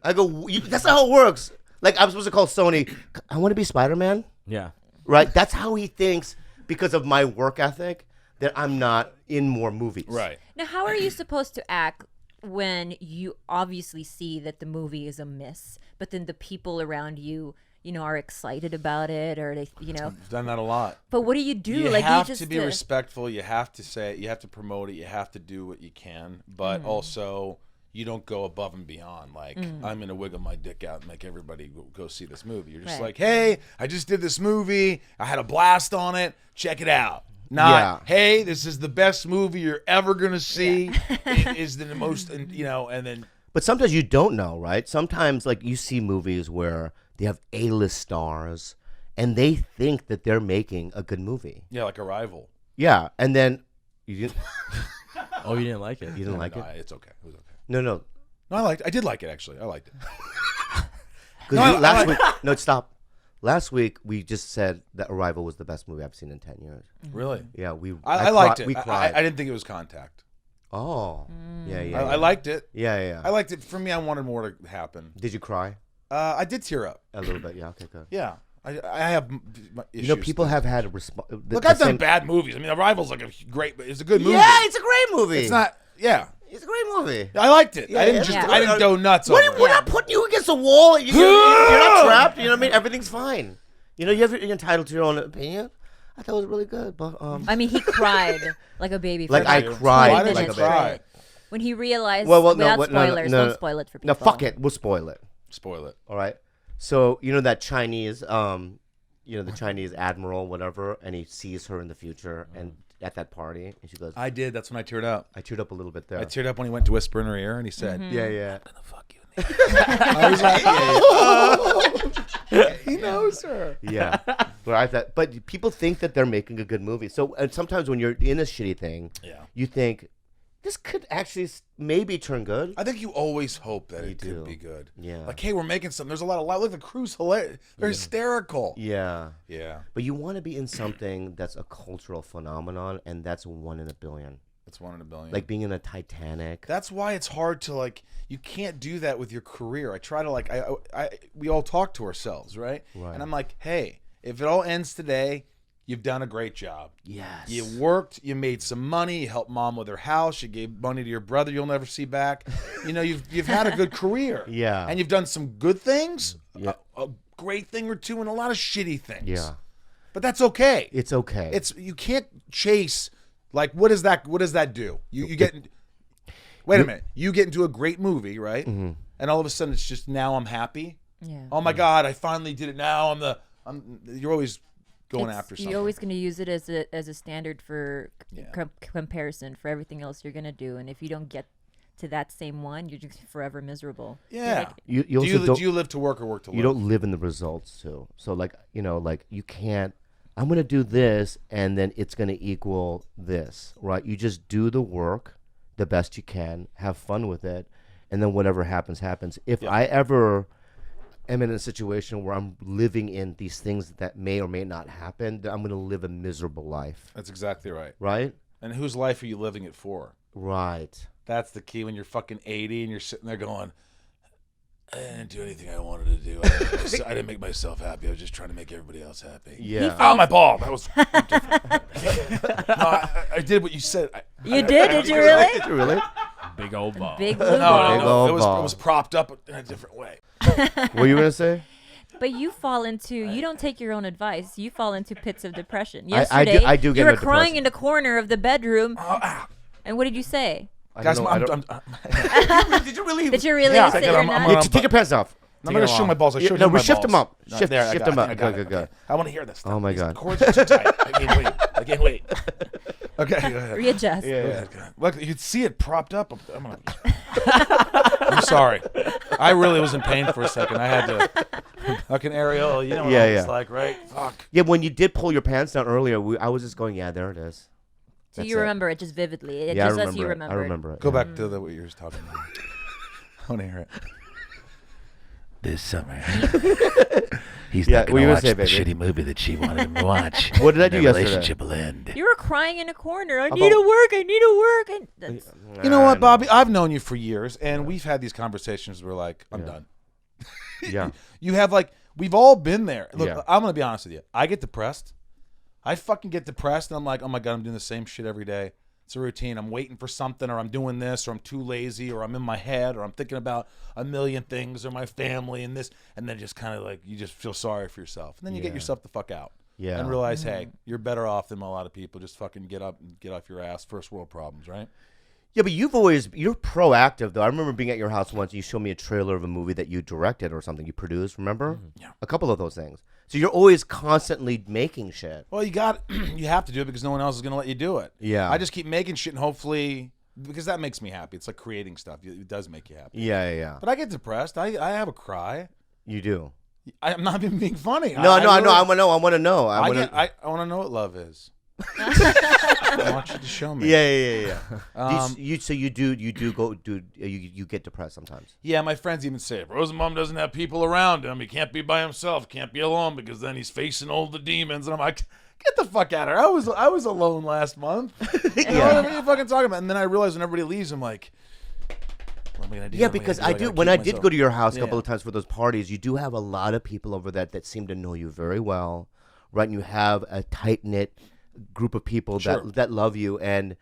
I go, that's not how it works. Like, I'm supposed to call Sony, I want to be Spider-Man. Yeah. Right? That's how he thinks because of my work ethic that I'm not in more movies. Right. Now, how are you supposed to act when you obviously see that the movie is a miss, but then the people around you, are excited about it, or they, I've done that a lot. But what do you do? You like, have you just to be respectful. You have to say it. You have to promote it. You have to do what you can. But also, you don't go above and beyond. Like, I'm going to wiggle my dick out and make everybody go see this movie. You're just like, hey, I just did this movie. I had a blast on it. Check it out. Not, hey, this is the best movie you're ever going to see. It is the most, and then. But sometimes you don't know, right? Sometimes, like, you see movies where they have A-list stars, and they think that they're making a good movie. Yeah, like Arrival. Yeah, and then you didn't. Oh, you didn't like it? You didn't like it? It's okay. It was okay. No. I did like it, actually. I liked it. Last week, stop. Last week we just said that Arrival was the best movie I've seen in 10 years. Really? Yeah, I liked it. We cried. I didn't think it was Contact. Oh, yeah. I liked it. Yeah. I liked it. For me, I wanted more to happen. Did you cry? I did tear up. A little bit, yeah. Okay, good. Yeah. I have issues. People have had a response. Look, I've done bad movies. I mean, Arrival's like it's a good movie. Yeah, it's a great movie. It's not, yeah. It's a great movie. I liked it. Yeah, I didn't go nuts over it. We're not putting you against a wall. You're not trapped. You know what I mean? Everything's fine. You're entitled to your own opinion. I thought it was really good, but I mean, he cried like a baby. For like I about cried 20 did like you a minutes baby. cry? when he realized. Without spoilers, no. don't spoil it for people. No, fuck it. We'll spoil it. Spoil it. All right. So that Chinese, the Chinese admiral, whatever, and he sees her in the future and at that party, and she goes, I did. That's when I teared up. I teared up a little bit there. I teared up when he went to whisper in her ear and he said, Yeah. I'm gonna fuck you. I was like, oh, he knows her. Yeah. But people think that they're making a good movie. So and sometimes when you're in a shitty thing, you think this could actually maybe turn good. I think you always hope that it do. could be good. Yeah. Like, hey, we're making something. There's a lot of look. The crew's hilarious. They're hysterical. Yeah. Yeah. But you want to be in something that's a cultural phenomenon, and that's 1 in a billion. That's 1 in a billion. Like being in a Titanic. That's why it's hard to you can't do that with your career. I try to we all talk to ourselves, right? And I'm like, hey, if it all ends today, you've done a great job. Yes. You worked, you made some money, you helped mom with her house, you gave money to your brother you'll never see back. You've had a good career. Yeah. And you've done some good things, Yeah. a great thing or two, and a lot of shitty things. Yeah. But that's okay. It's okay. You can't chase what does that do? You get wait a minute. You get into a great movie, right? Mm-hmm. And all of a sudden it's just now I'm happy. Yeah. Oh my God, I finally did it. Now you're always going after something. You're always going to use it as a standard for comparison for everything else you're going to do, and if you don't get to that same one, you're just forever miserable. Yeah. You do also you live to work or work to live? You don't live in the results too. So you can't. I'm gonna do this, and then it's gonna equal this, right? You just do the work the best you can, have fun with it, and then whatever happens, happens. If I ever am in a situation where I'm living in these things that may or may not happen, then I'm going to live a miserable life. That's exactly right. Right? And whose life are you living it for? Right. That's the key. When you're fucking 80 and you're sitting there going, I didn't do anything I wanted to do. I didn't make myself happy. I was just trying to make everybody else happy. Yeah. Oh, my ball. That was no, I did what you said. You did? Did you really? Did you really? Big old ball. Big blue No, ball. Big old It ball. was propped up in a different way. What were you going to say? But you fall into, you don't take your own advice. You fall into pits of depression. I Yesterday, do get you were into crying depression. in the corner of the bedroom. And what did you say? Guys, I don't know. did you really? Did you really Yeah, say I'm- your I'm nut? gonna- Take your pants off. I'm not going to show my balls. I showed No, you we my shift balls. them up. No, Shift there, I them got up. it, I got Good. it. I want to hear this stuff. Oh, my These God. Cords are too tight. I can't wait. Okay, go ahead. Readjust. Go ahead. Look, you'd see it propped up. I'm sorry. I really was in pain for a second. I had to. Fucking Ariel, you know what it's like, right? Fuck. Yeah, when you did pull your pants down earlier, I was just going, yeah, there it is. So That's you it. remember it just vividly. It Yeah, just I as you remember it. remember. I remember it. Go yeah. back to what you were talking about. I want to hear it. This summer, he's Yeah, not what you going to gonna watch say, the baby? shitty movie that she wanted him to watch. What did I And do their yesterday? relationship will end. You were crying in a corner. I About- need to work. I need to work. And that's, You know what, I Bobby? I've known you for years, and we've had these conversations where, like, I'm done. Yeah. You have, like, we've all been there. Look, Yeah. I'm going to be honest with you. I get depressed. I fucking get depressed, and I'm like, oh, my God, I'm doing the same shit every day. It's a routine. I'm waiting for something, or I'm doing this, or I'm too lazy, or I'm in my head, or I'm thinking about a million things, or my family, and this, and then just kind of like, you just feel sorry for yourself. And then you get yourself the fuck out. Yeah. And realize, hey, you're better off than a lot of people. Just fucking get up and get off your ass. First world problems, right? Yeah, but you're proactive, though. I remember being at your house once, and you showed me a trailer of a movie that you directed or something you produced, remember? Yeah. A couple of those things. So you're always constantly making shit. Well, you have to do it because no one else is going to let you do it. Yeah. I just keep making shit, and hopefully, because that makes me happy. It's like creating stuff. It does make you happy. Yeah. But I get depressed. I have a cry. You do. I'm not even being funny. No, I know. I want to know. I want to know what love is. I want you to show me. Yeah. Um, So you get depressed sometimes. Yeah, my friends even say, if Rosenbaum doesn't have people around him, he can't be by himself, can't be alone, because then he's facing all the demons. And I'm like, get the fuck out of here. I was alone last month. You know what are you fucking talking about? And then I realized when everybody leaves, I'm like, what am I gonna do? Yeah, What am I because gonna do? I do. gotta When keep I did myself- go to your house a Yeah. couple of times for those parties, you do have a lot of people over that seem to know you very well, right? And you have a tight knit group of people Sure. that love you, and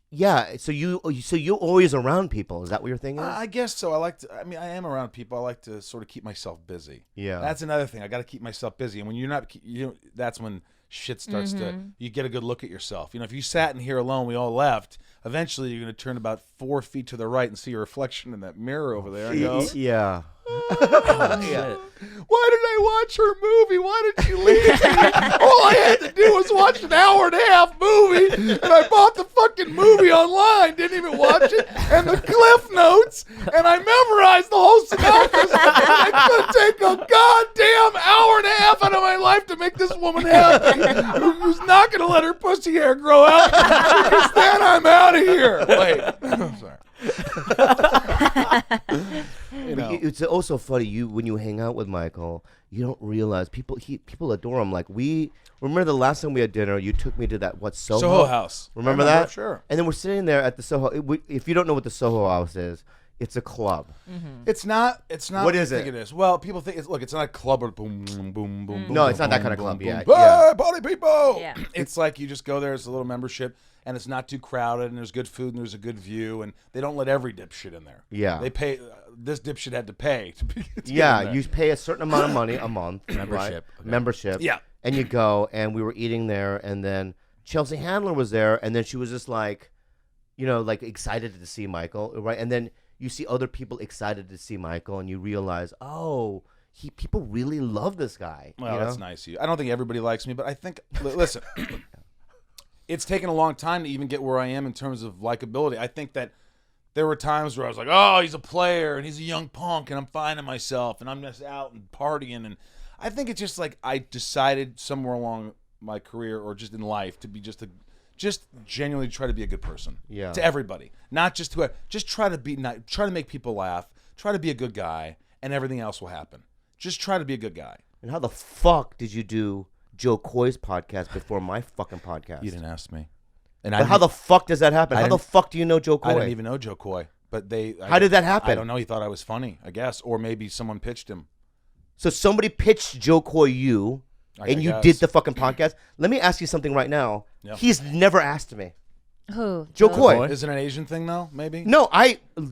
yeah. So you're always around people. Is that what your thing is? I guess so. I am around people. I like to sort of keep myself busy. Yeah. That's another thing. I got to keep myself busy. And when you're not, that's when shit starts to, you get a good look at yourself. You know, if you sat in here alone, we all left, eventually you're going to turn about 4 feet to the right and see your reflection in that mirror over there and go, Yeah. Yeah. why did I watch her movie? Why did she leave me? All I had to do was watch an hour and a half movie, and I bought the fucking movie online, didn't even watch it, and the cliff notes, and I memorized the whole synopsis, and I could take a goddamn hour and a half out of my life to make this woman happy, who's not going to let her pussy hair grow out, because then I'm out of here. Wait, I'm sorry. You know. It's also funny. When you hang out with Michael, you don't realize people adore him. Like remember the last time we had dinner, you took me to that Soho House. Remember I that? Sure. And then we're sitting there at the Soho. If you don't know what the Soho House is, it's a club. It's not. What is I think it? it is. Well, people think it's not a club or boom, boom, boom, boom. No, boom, it's not that boom, kind of boom, club, boom, yeah, boom. yeah. Hey, party people. Yeah. It's like you just go there. It's a little membership, and it's not too crowded, and there's good food, and there's a good view, and they don't let every dipshit in there. Yeah. They pay. This dipshit had to pay to get in Yeah, there. you pay a certain amount of money a month. Membership. Right? Okay. Membership. Yeah. And you go, and we were eating there, and then Chelsea Handler was there, and then she was just like, like excited to see Michael, right? And then you see other people excited to see Michael, and you realize, oh, people really love this guy. Well, that's nice of you. I don't think everybody likes me, but I think, listen, it's taken a long time to even get where I am in terms of likability. I think that there were times where I was like, oh, he's a player, and he's a young punk, and I'm finding myself, and I'm just out and partying. And I think it's just like I decided somewhere along my career or just in life to be just just genuinely try to be a good person. Yeah. To everybody, not just to just try to be nice, try to make people laugh, try to be a good guy, and everything else will happen. Just try to be a good guy. And how the fuck did you do Joe Coy's podcast before my fucking podcast? You didn't ask me. And But how the fuck does that happen? I How the didn't- fuck do you know Joe Coy? I didn't even know Joe Coy, but How did that happen? I don't know. He thought I was funny, I guess, or maybe someone pitched him. So somebody pitched Joe Coy you, and you guess. did the fucking podcast. Let me ask you something right now. Yeah. He's never asked me. Who? Joe Coy. Is it an Asian thing though? Maybe. No,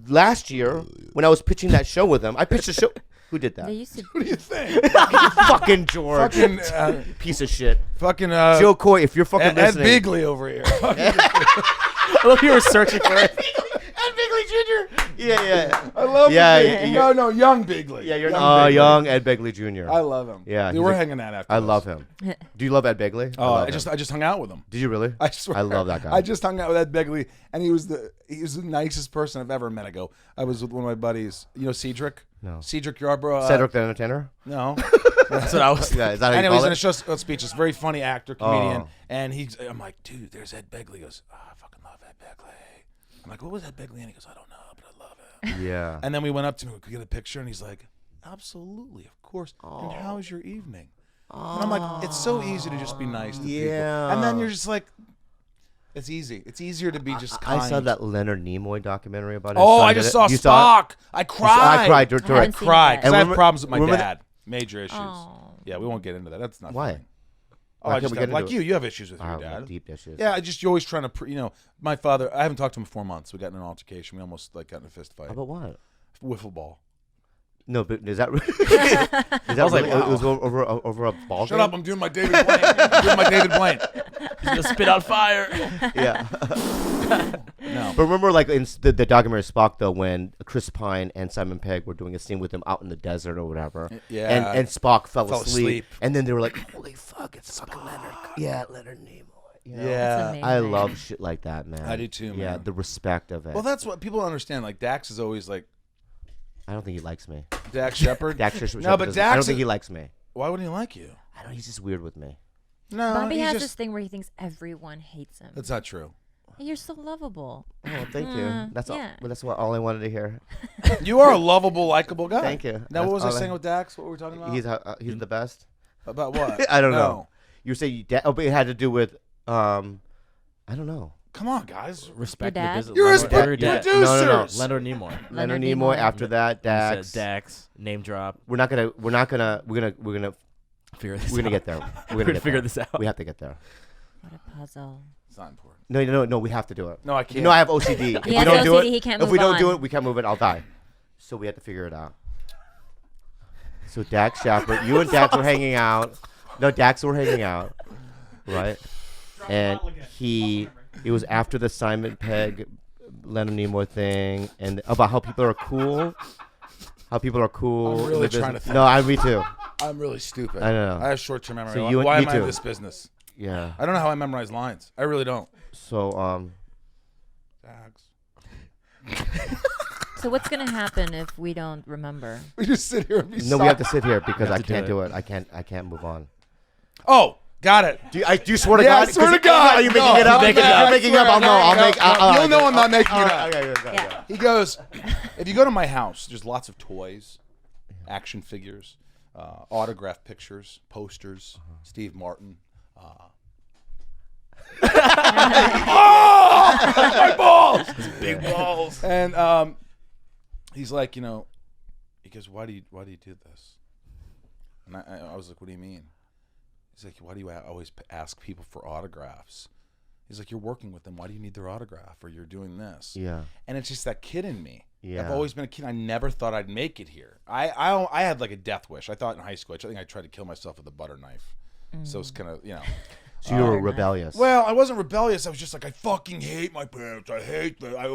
last year when I was pitching that show with him, I pitched a show. Who did that? They used to. What do you think? Fucking George. fucking Piece of shit. fucking Joe Coy, if you're fucking Ed listening. Bigley over here. I love you were searching for it. Ed Bigley Jr. Yeah. I love Yeah, him. yeah. No, young Bigley. Yeah, you're Bigley. young Ed Begley Jr. I love him. Yeah, Dude, he's we're a- hanging out after. I this. love him. Do you love Ed Begley? Oh, love I him. just hung out with him. Did you really? I swear. I love that guy. I just hung out with Ed Begley, and he was the nicest person I've ever met. I was with one of my buddies. You know Cedric? No. Cedric Yarbrough. Cedric the Entertainer? No. That's what I was. Yeah, is that how you Anyways, call in a it? show speeches, very funny actor, comedian, Oh. and I'm like, dude, there's Ed Begley. He goes, oh, I fucking love Ed Begley. I'm like, what was Ed Begley? And he goes, I don't know, but I love him. Yeah. And then we went up to him, we could get a picture, and he's like, absolutely, of course. And how was your evening? And I'm like, it's so easy to just be nice to people. And then you're just like, it's easy. It's easier to be just kind. I saw that Leonard Nimoy documentary about his Oh, son. I Did just it? saw You Spock. it? I cried. I cried. I Direct. haven't seen Cried it because yet. I have remember- problems with my remember dad. Major issues. Oh. Yeah, we won't get into that. That's not Why? funny. Why Oh, I can't just we have, get like into you. You have issues with I your have dad. deep issues. Yeah, you're always trying to, my father. I haven't talked to him in 4 months. We got in an altercation. We almost got in a fist fight. How about what? Wiffle ball. No, but is that really? Is that was like, really? wow. It was over a ball Shut game? up! I'm doing my David Blaine. I'm doing my David Blaine. He's gonna spit out fire. Yeah. No. But remember, like in the documentary Spock, though, when Chris Pine and Simon Pegg were doing a scene with him out in the desert or whatever, Yeah. and Spock fell Fell asleep, asleep. and then they were like, "Holy fuck, it's fucking Leonard, yeah, Leonard Nimoy." You know? Yeah. I love shit like that, man. I do too, Yeah, man. the respect of it. Well, that's what people don't understand. Like Dax is always like I don't think he likes me. Dax Shepard. Dax Shepard No, but doesn't- I don't Dax think is- he likes me. Why wouldn't he like you? I don't. He's just weird with me. No, Bobby he's has just. this thing where he thinks everyone hates him. That's not true. You're so lovable. Oh, thank you. That's all. yeah. Well, that's all I wanted to hear. You are a lovable, likable guy. Thank you. Now, That's what was I all saying with Dax? What were we talking about? He's the best. About what? I don't No. know. You say but it had to do with I don't know. Come on, guys. Respect the dad? business. You're Leonard- a Leonard- producers. Leonard Nimoy. Leonard Leonard Nimoy. Nimoy. After that, You said Dax. Dax. Name drop. We're gonna Figure this. get there. We're We're gonna gonna figure this out. We have to get there. What a puzzle. It's not important. No. We have to do it. No, I can't. You know I have OCD. If He we has don't do OCD, it, he can't if we move don't do on. it, we can't move it. I'll die. So we have to figure it out. So Dax Shepard, you and Dax were hanging out. No, Dax were hanging out, right? And it was after the Simon Pegg, Leonard Nimoy thing, and about how people are cool. How people are cool. I'm really in the trying to business. think. No, me too. I'm really stupid. I know. I have short-term memory. So Why me am I in too. this business? Yeah. I don't know how I memorize lines. I really don't. So Dax. So what's gonna happen if we don't remember? We just sit here and be no, we have to sit here because I have to do can't it. do it. I can't move on. Oh, got it. Do you swear to Yeah, I God? swear to 'Cause God. Are you making No, it up? I'm If making it you're up. making it up, I'll know. I'll make. You'll know I'm not making it up. Okay. He goes, if you go to my house, there's lots of toys, action figures, autograph pictures, posters, Steve Martin. My balls! Big balls. And he's like, he goes, why do you do this? And I was like, what do you mean? He's like, why do you always ask people for autographs? He's like, you're working with them. Why do you need their autograph? Or you're doing this. Yeah. And it's just that kid in me. Yeah. I've always been a kid. I never thought I'd make it here. I had like a death wish. I thought in high school, I think I tried to kill myself with a butter knife. So it's kind of, So you were rebellious. Well, I wasn't rebellious. I was just like, I fucking hate my parents. I hate them. I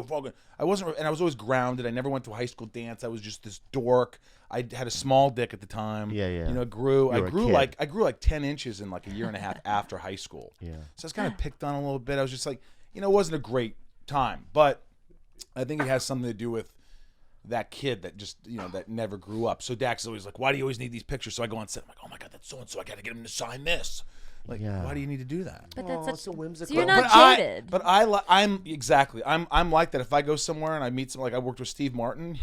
wasn't, and I was always grounded. I never went to a high school dance. I was just this dork. I had a small dick at the time. Yeah. I grew You were a kid. I grew like 10 inches in like a year and a half after high school. Yeah. So I was kind of picked on a little bit. I was just like, it wasn't a great time, but I think it has something to do with that kid that just, that never grew up. So Dax is always like, why do you always need these pictures? So I go on set. I'm like, oh my God, that's so-and-so. I got to get him to sign this. Like, Yeah. why do you need to do that? But that's it's so whimsical. So you're not jaded. I'm exactly. I'm like that. If I go somewhere and I meet someone, like I worked with Steve Martin.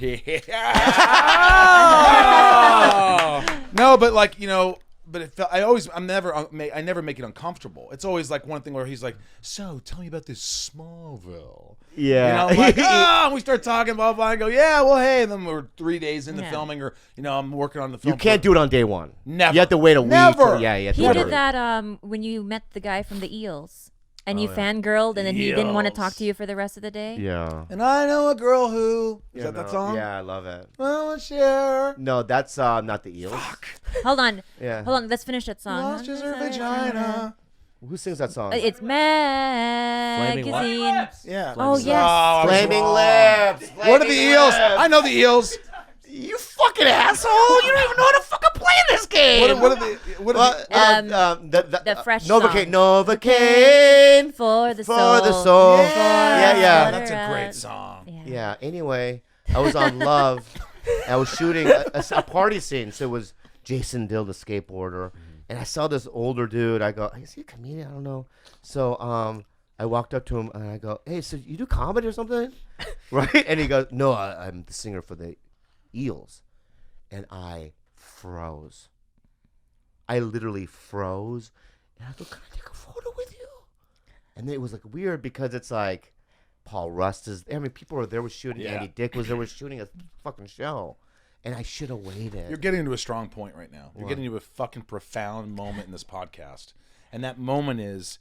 No, but like but it felt. I never make it uncomfortable. It's always like one thing where he's like, "So, tell me about this Smallville." Yeah. Like, and we start talking, blah blah. I go, "Yeah, well, hey." And then we're 3 days into Yeah. filming, or I'm working on the film. You can't do it on day one. Never. You have to wait a week. Never. Yeah, yeah. He did that when you met the guy from the Eels, and you fangirled, and then he didn't want to talk to you for the rest of the day. Yeah. And I know a girl who is that song? Yeah, I love it. Well, share. No, that's not the Eels. Hold on. Yeah. Hold on. Let's finish that song. Lost his her vagina. Who sings that song? It's magazine. Yeah. Oh yes. I was Flaming wrong. Lips. What are the Eels? I know the Eels. You fucking asshole! You don't even know how to fucking play this game. What are the? What are the? The fresh Novocaine, song. Novocaine For the for soul. the soul. Yeah, yeah. That's a great song. Yeah. Yeah. Anyway, I was on Love. I was shooting a party scene, so it was Jason Dill, the skateboarder, and I saw this older dude. I go, is he a comedian? I don't know. So I walked up to him and I go, hey, so you do comedy or something, right? And he goes, no, I'm the singer for the Eels, and I froze. I literally froze, and I go, can I take a photo with you? And then it was like weird because it's like Paul Rust is. I mean, people were there was shooting. Yeah. Andy Dick was there was shooting a fucking show, and I should have waited. You're getting into a strong point right now. You're getting into a fucking profound moment in this podcast, and that moment is,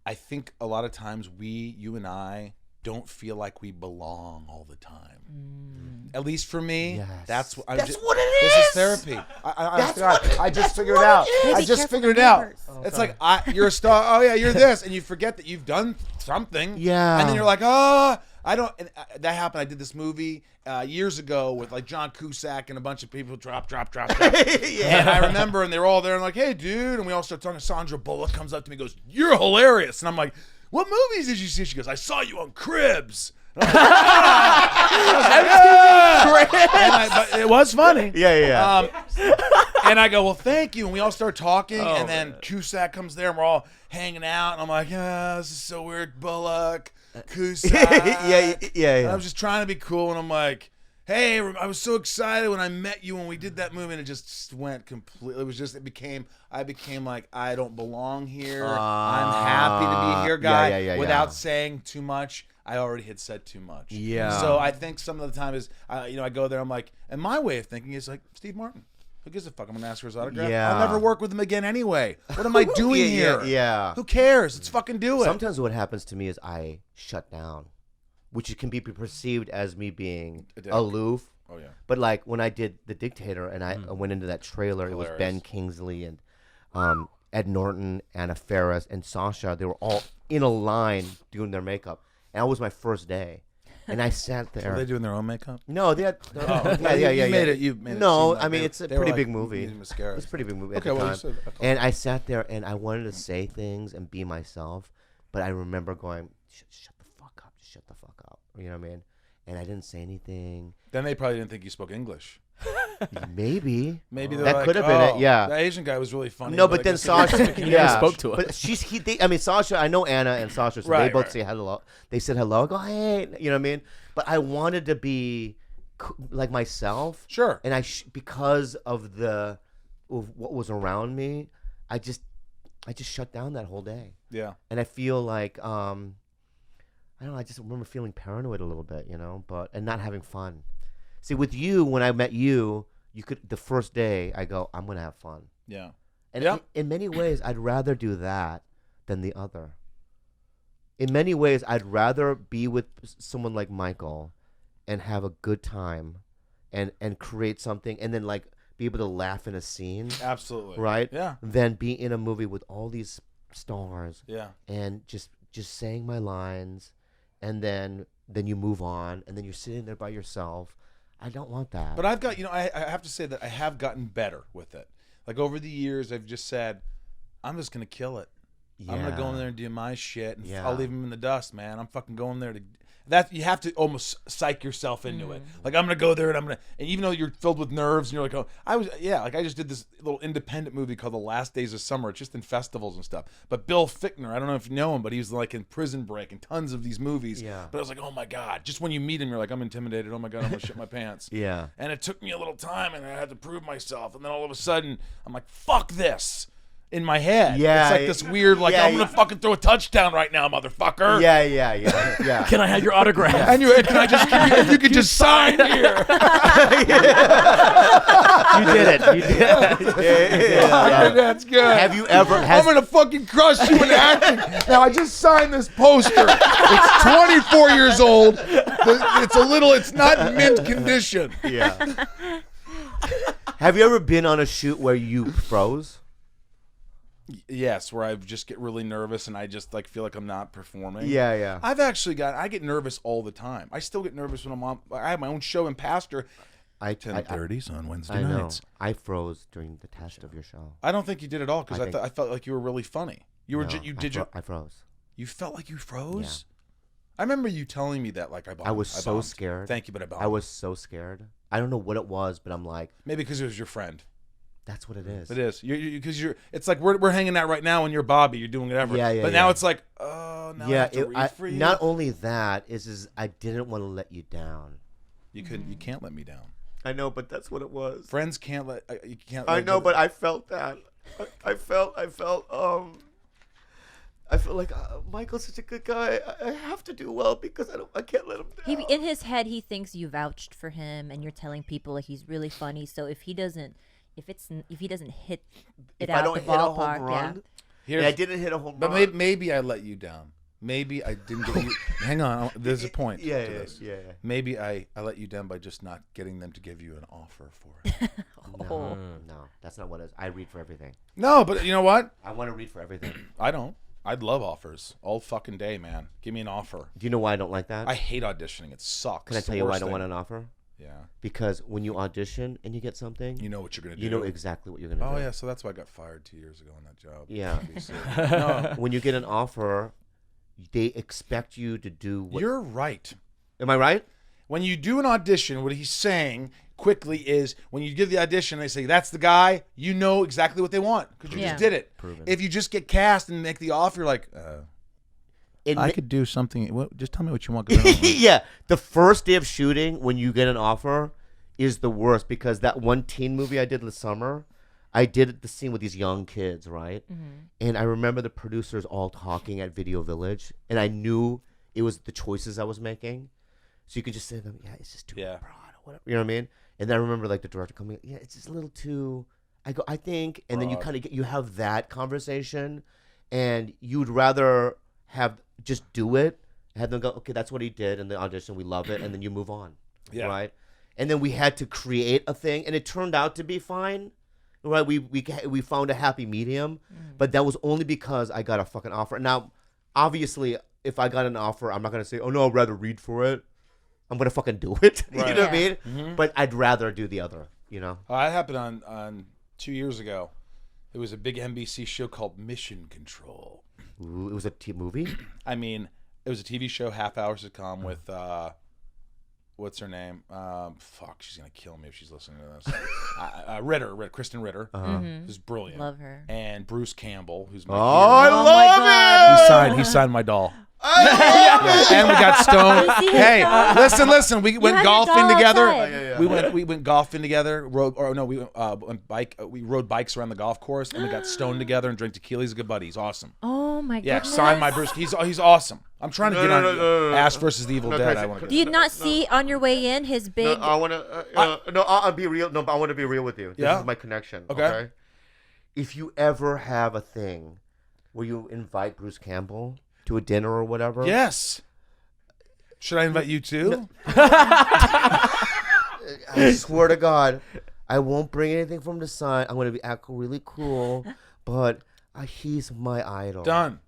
I think a lot of times you and I, don't feel like we belong all the time. At least for me, Yes. that's what That's what it This is. is therapy. That's what- I just that's figured it what out. it is. I Be just careful figured it of out. neighbors. It's like you're a star. Oh yeah, you're this, and you forget that you've done something. Yeah. And then you're like, oh, I don't. And that happened. I did this movie years ago with like John Cusack and a bunch of people. Drop. Yeah. And I remember, and they were all there, and like, hey, dude, and we all start talking. Sandra Bullock comes up to me, and goes, "You're hilarious," and I'm like, "What movies did you see?" She goes, "I saw you on Cribs." And but it was funny. Yeah. And I go, well, thank you. And we all start talking. And then Cusack comes there and we're all hanging out. And I'm like, this is so weird. Bullock, Cusack. yeah. And I was just trying to be cool. And I'm like, hey, I was so excited when I met you when we did that movie. And it just went completely. I became like, I don't belong here. I'm happy to be here, guy. Yeah. Without saying too much. I already had said too much. Yeah. So I think some of the time is, I go there, I'm like, and my way of thinking is like, Steve Martin. Who gives a fuck? I'm going to ask for his autograph. Yeah. I'll never work with him again anyway. What am I doing here? Yeah. Who cares? Let's fucking do it. Sometimes what happens to me is I shut down, which can be perceived as me being A dick. aloof. Oh, yeah. But like when I did The Dictator and I went into that trailer, it was Ben Kingsley and Ed Norton, Anna Faris, and Sasha. They were all in a line doing their makeup. And that was my first day. And I sat there. Are they doing their own makeup? No, they had. You made it. You made it No, seem like I mean, it's a they were pretty like, big movie. needing mascara. It's a pretty big movie Okay, at the well, you time. said- okay. And I sat there and I wanted to say things and be myself, but I remember going, shut the fuck up, just shut the fuck up. You know what I mean? And I didn't say anything. Then they probably didn't think you spoke English. Maybe. Maybe they're That like, could have been it, yeah. The Asian guy was really funny. No, but then Sasha, yeah, spoke to us. But I mean, Sasha. I know Anna and Sasha, so they Right, both right. say hello. They said hello. I go, hey, you know what I mean? But I wanted to be like myself. Sure. And because of what was around me, I just shut down that whole day. Yeah. And I feel like I don't know. I just remember feeling paranoid a little bit, and not having fun. See, with you, when I met you, the first day I go, I'm gonna have fun. Yeah. And Yeah. in many ways, I'd rather do that than the other. In many ways, I'd rather be with someone like Michael and have a good time and create something and then like be able to laugh in a scene, Absolutely. right? Yeah. Than be in a movie with all these stars Yeah. and just saying my lines and then you move on and then you're sitting there by yourself. I don't want that. But I've got, I have to say that I have gotten better with it. Like over the years, I've just said, I'm just going to kill it. I'm going to go in there and do my shit. And Yeah. I'll leave him in the dust, man. I'm fucking going there to, that you have to almost psych yourself into it. Like I'm gonna go there and even though you're filled with nerves and you're like, oh, I just did this little independent movie called The Last Days of Summer. It's just in festivals and stuff. But Bill Fichtner, I don't know if you know him, but he was like in Prison Break and tons of these movies. Yeah. But I was like, oh my God, just when you meet him, you're like, I'm intimidated. Oh my God, I'm gonna shit my pants. Yeah. And it took me a little time, and I had to prove myself. And then all of a sudden, I'm like, fuck this. In my head. Yeah, It's like this weird, like, I'm going to fucking throw a touchdown right now, motherfucker. Yeah. Can I have your autograph? And can I just, if you could just sign here. You did it. You did it. That's good. Have you ever? I'm going to fucking crush you in acting. Now, I just signed this poster. It's 24 years old. It's not mint condition. Yeah. Have you ever been on a shoot where you froze? Yes, where I just get really nervous and I just like feel like I'm not performing. Yeah. I get nervous all the time. I still get nervous when I have my own show in Pastor. 10:30s on Wednesday I know. nights. I froze during the test of your show. I don't think you did at all because I think- I felt like you were really funny. You were No, I froze. You felt like you froze? I remember you telling me that like I bombed. I was so scared. Thank you, but I bombed. I was so scared. I don't know what it was, but I'm like, maybe because it was your friend. that's what it is. It is. Because you're. It's like we're hanging out right now and you're Bobby. You're doing whatever. Yeah. But now it's like, oh, now I have to read for you. Not only that is I didn't want to let you down. You couldn't. You can't let me down. I know, but that's what it was. Friends can't let. You can't. I know, but I felt that. I felt like Michael's such a good guy. I have to do well because I can't let him down. In his head, he thinks you vouched for him, and you're telling people like he's really funny. So if he doesn't hit it out the ballpark, I didn't hit a home run. But maybe I let you down. Maybe I didn't get you. Hang on, there's a point to this. Yeah. Maybe I let you down by just not getting them to give you an offer for it. Oh. No, that's not what it is. I read for everything. No, but you know what? I want to read for everything. I don't. I'd love offers all fucking day, man. Give me an offer. Do you know why I don't like that? I hate auditioning. It sucks. Can I tell you why I don't want an offer? Yeah. Because when you audition and you get something, You know what you're gonna do. you know exactly what you're gonna do. Oh yeah, so that's why I got fired 2 years ago on that job. Yeah. No, When you get an offer, they expect you to do what. you're right. Am I right? When you do an audition, what he's saying quickly is when you give the audition, they say that's the guy. You know exactly what they want because you Yeah. just did it. Proven. If you just get cast and make the offer, you're like, I could do something. Just tell me what you want. 'cause I don't know. yeah. The first day of shooting, when you get an offer, is the worst because that one teen movie I did this summer, I did the scene with these young kids, right? And I remember the producers all talking at Video Village, and I knew it was the choices I was making. So you could just say to them, yeah, it's just too broad or whatever. You know what I mean? And then I remember like the director coming, yeah, it's just a little too. I think, and then you kind of you have that conversation, and you'd rather have just do it, have them go, okay, that's what he did in the audition, we love it, and then you move on, right? And then we had to create a thing, and it turned out to be fine, right? We found a happy medium, but that was only because I got a fucking offer. Now, obviously, if I got an offer, I'm not gonna say, oh no, I'd rather read for it. I'm gonna fucking do it. You know what I mean? But I'd rather do the other. You know. that happened on 2 years ago. It was a big NBC show called Mission Control. Ooh, it was a movie. I mean, it was a TV show, half-hour sitcom with what's her name? Fuck, she's gonna kill me if she's listening to this. Kristen Ritter, who's brilliant. Love her. And Bruce Campbell, who's my I hero. love it. He signed my doll. And we got stoned. Hey, listen. We went had your golfing doll together. outside. We went golfing together. Went bike. We rode bikes around the golf course, and we got stoned together and drank tequila. He's a good buddy. He's awesome. Oh my god. Yeah, signed my Bruce. He's awesome. I'm trying to get on Ash versus the Evil Dead. I want to. Do you not see on your way in his big? I want to. I'll be real. No, but I want to be real with you. This is my connection. Okay. If you ever have a thing where you invite Bruce Campbell to a dinner or whatever. Yes. Should I invite you too? I swear to God, I won't bring anything from the side. I'm going to act really cool, but he's my idol. Done.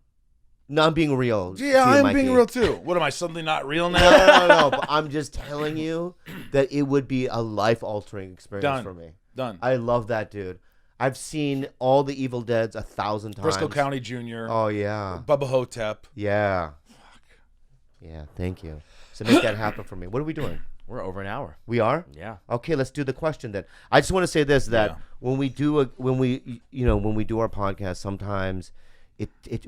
No, I'm being real. Yeah, to you, I'm Mikey. being real too. What am I suddenly not real now? No. But I'm just telling you that it would be a life-altering experience for me. Done. I love that dude. I've seen all the Evil Deads 1,000 times. Briscoe County Jr. Oh yeah. Bubba Hotep. Yeah. Fuck. Yeah. Thank you. So make that happen for me. What are we doing? We're over an hour. We are? Yeah. Okay, let's do the question then. I just want to say this, that when we do when we do our podcast, sometimes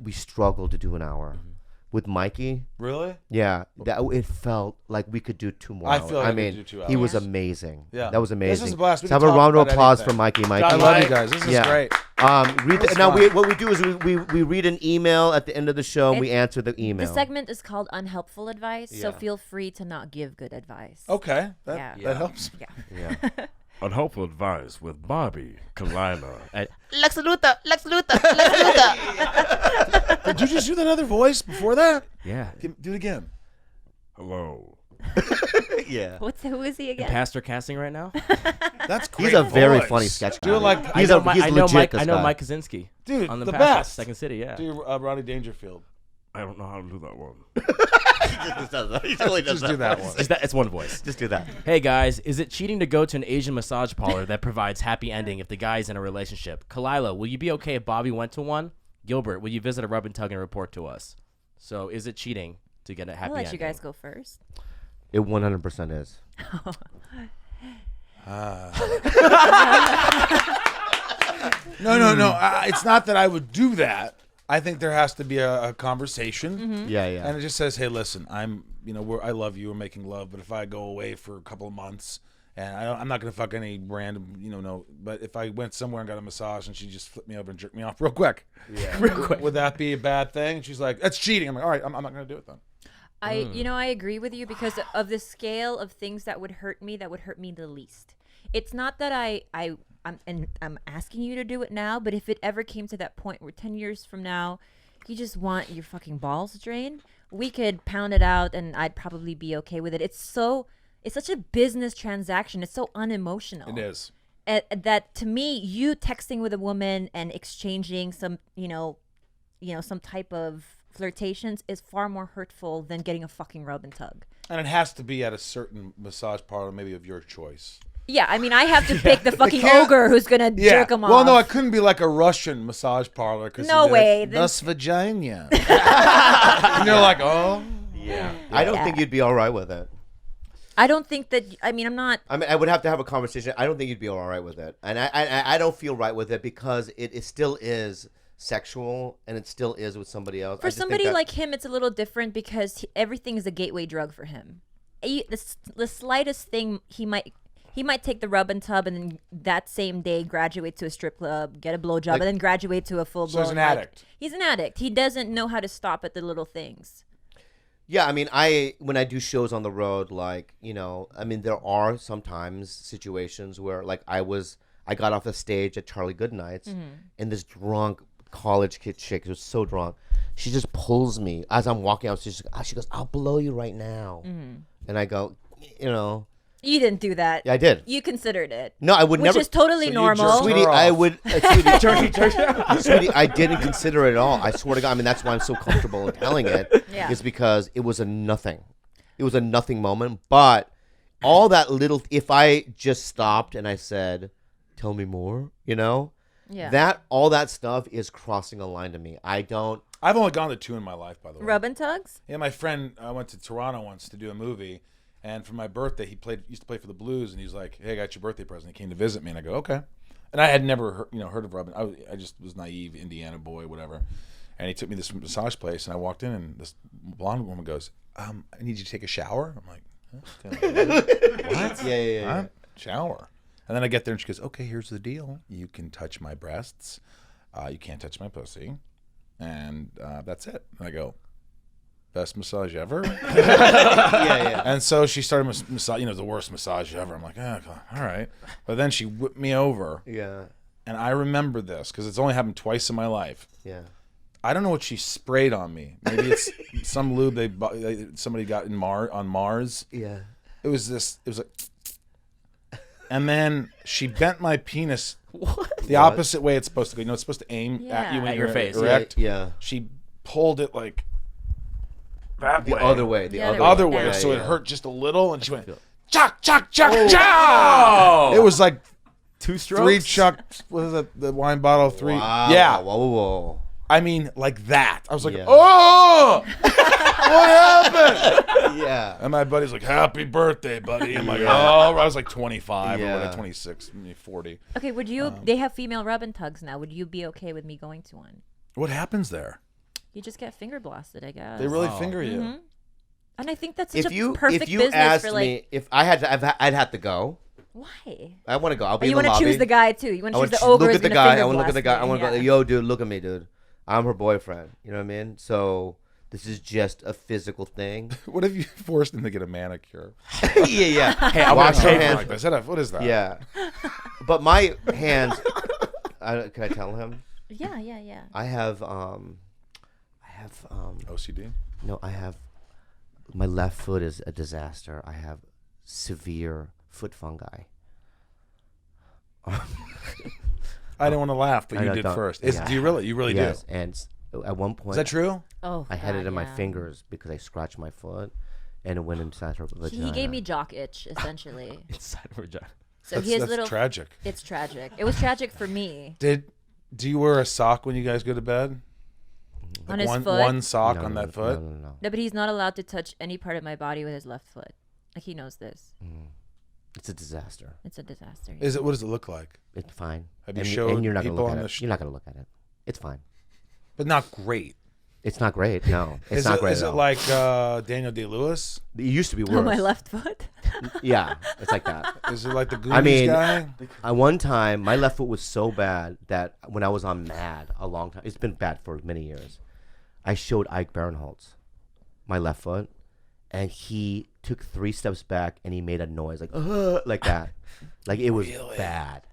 we struggle to do an hour. With Mikey, Really? yeah, it felt like we could do 2 more. I feel like I we mean, could do 2 he was hours. amazing. Yeah. That was amazing. This is a blast. We Let's can have a talk round of about applause anything. for Mikey. Mikey, I love you guys. This is great. What we do is we read an email at the end of the show and we answer the email. The segment is called Unhelpful Advice, so feel free to not give good advice. Okay. That helps. Yeah. Unhelpful advice with Bobby, Khalyla. Lex Luthor. Did you just do that other voice before that? Yeah. Do it again. Hello. Yeah. Who is he again? Pastor casting right now? That's great. He's a very voice. funny sketch guy. Do it like I know legit, this guy. Mike Kaczynski. Dude, on the the Pastor best. Second City, yeah. do Rodney Dangerfield. I don't know how to do that one. He totally does Just do that one. It's one voice. Just do that. Hey guys, is it cheating to go to an Asian massage parlor that provides happy ending if the guy is in a relationship? Khalyla, will you be okay if Bobby went to one? Gilbert, will you visit a rub and tug and report to us? So is it cheating to get a happy I'll ending? let you guys go first. It 100% is. No. It's not that I would do that. I think there has to be a conversation. Mm-hmm. Yeah, yeah. And it just says, hey, listen, I love you, we're making love, but if I go away for a couple of months and I'm not going to fuck any random, but if I went somewhere and got a massage and she just flipped me over and jerked me off real quick, would that be a bad thing? And she's like, that's cheating. I'm like, all right, I'm not going to do it then. I agree with you because of the scale of things that would hurt me the least. It's not that I'm asking you to do it now, but if it ever came to that point where 10 years from now you just want your fucking balls drained, we could pound it out and I'd probably be okay with it. It's such a business transaction. It's so unemotional. It is. That to me, you texting with a woman and exchanging some, some type of flirtations is far more hurtful than getting a fucking rub and tug. And it has to be at a certain massage parlor, maybe of your choice. Yeah, I mean, I have to pick the fucking ogre who's gonna jerk him off. Well, no, it couldn't be like a Russian massage parlor. No way. Thus vagina. And you're like, oh. Yeah. I don't think you'd be all right with it. I don't think that. I mean, I'm not. I mean, I would have to have a conversation. I don't think you'd be all right with it, and I don't feel right with it because it still is sexual and it still is with somebody else. For somebody like him, it's a little different because everything is a gateway drug for him. The slightest thing he might take the rub and tub and then that same day graduate to a strip club, get a blowjob, and then graduate to a full blown. So he's an addict. He's an addict. He doesn't know how to stop at the little things. Yeah, I mean, when I do shows on the road, like, I mean, there are sometimes situations where, like, I got off the stage at Charlie Goodnight's, and this drunk college kid chick who was so drunk, she just pulls me as I'm walking out. She goes, "I'll blow you right now," and I go, You didn't do that. Yeah, I did. You considered it. No, I would never. Which is totally normal. Sweetie, I would. Sweetie, I didn't consider it at all. I swear to God. I mean, that's why I'm so comfortable in telling it. Yeah. Is because it was a nothing. It was a nothing moment. But all that little, if I just stopped and I said, "Tell me more," Yeah. all that stuff is crossing a line to me. I've only gone to 2 in my life, by the way. Rub and tugs? Yeah, my friend, I went to Toronto once to do a movie. And for my birthday, he used to play for the Blues, and he's like, "Hey, I got your birthday present." He came to visit me, and I go, "Okay." And I had never heard of Robin. I just was naive, Indiana boy, whatever. And he took me to this massage place, and I walked in, and this blonde woman goes, "I need you to take a shower." I'm like, "What? Yeah. Shower?" And then I get there, and she goes, "Okay, here's the deal. You can touch my breasts. You can't touch my pussy, and that's it." And I go, "Best massage ever?" Yeah. And so she started massage, the worst massage ever. I'm like, all right. But then she whipped me over. Yeah. And I remember this because it's only happened twice in my life. Yeah. I don't know what she sprayed on me. Maybe it's some lube somebody got on Mars. Yeah. It was like, and then she bent my penis the opposite way it's supposed to go. It's supposed to aim at you when At you're your face. erect. Yeah. She pulled it like that The way. other way. The The other way, Yeah, so it yeah. hurt just a little, and she went, chuck, chuck, chuck, chuck. It was like 2 strokes. 3 chucks. What is it? The wine bottle 3. Wow. Yeah. Whoa. I mean, like that. I was like, Yeah. oh. What happened? Yeah. And my buddy's like, happy birthday, buddy. I'm like, oh, I was like 25 or Yeah. whatever, 26, maybe 40. Okay, would you? They have female rub and tugs now. Would you be okay with me going to one? What happens there? You just get finger blasted, I guess. They really finger you. Mhm. And I think that's such If you perfect if you business asked for like. me if I had to, I'd have to go. Why? I want to go. I'll Oh, be you in the want to lobby. choose the guy too. You want I to would choose the ogre. look who's at the gonna guy. finger I want to look at the guy. blast I want to me. go, yo, dude, look at me, dude. I'm her boyfriend. You know what I mean? So this is just a physical thing. What if you forced him to get a manicure? yeah. Hey, I'm Wash gonna your pay hands. Like this. What is that? Yeah. But my hands. Can I tell him? Yeah. I have OCD? no. I have my left foot is a disaster. I have severe foot fungi. I didn't want to laugh, but I you know, did don't. first. Yeah. Do you really? You really Yes, do? and at one point, Is that true? Oh. I had God, it in my yeah. fingers because I scratched my foot, and it went inside her vagina. He gave me jock itch essentially. Inside of vagina. So he has That's little. tragic. It's tragic. It was tragic for me. Do you wear a sock when you guys go to bed? On his one, foot? one sock No, on no, that foot? No. No, but he's not allowed to touch any part of my body with his left foot. Like he knows this. It's a disaster. It's a disaster. What does it look like? It's fine. Have you and showed and you're not gonna people look on at the it. You're not gonna look at it. It's fine. But not great. It's not great. No, it's not great. Is at it all. like Daniel Day-Lewis? It used to be worse. On my left foot. Yeah, it's like that. Is it like the Goonies guy? One time, my left foot was so bad that when I was on Mad a long time, it's been bad for many years. I showed Ike Barinholtz my left foot, and he took 3 steps back and he made a noise like that, like it was bad.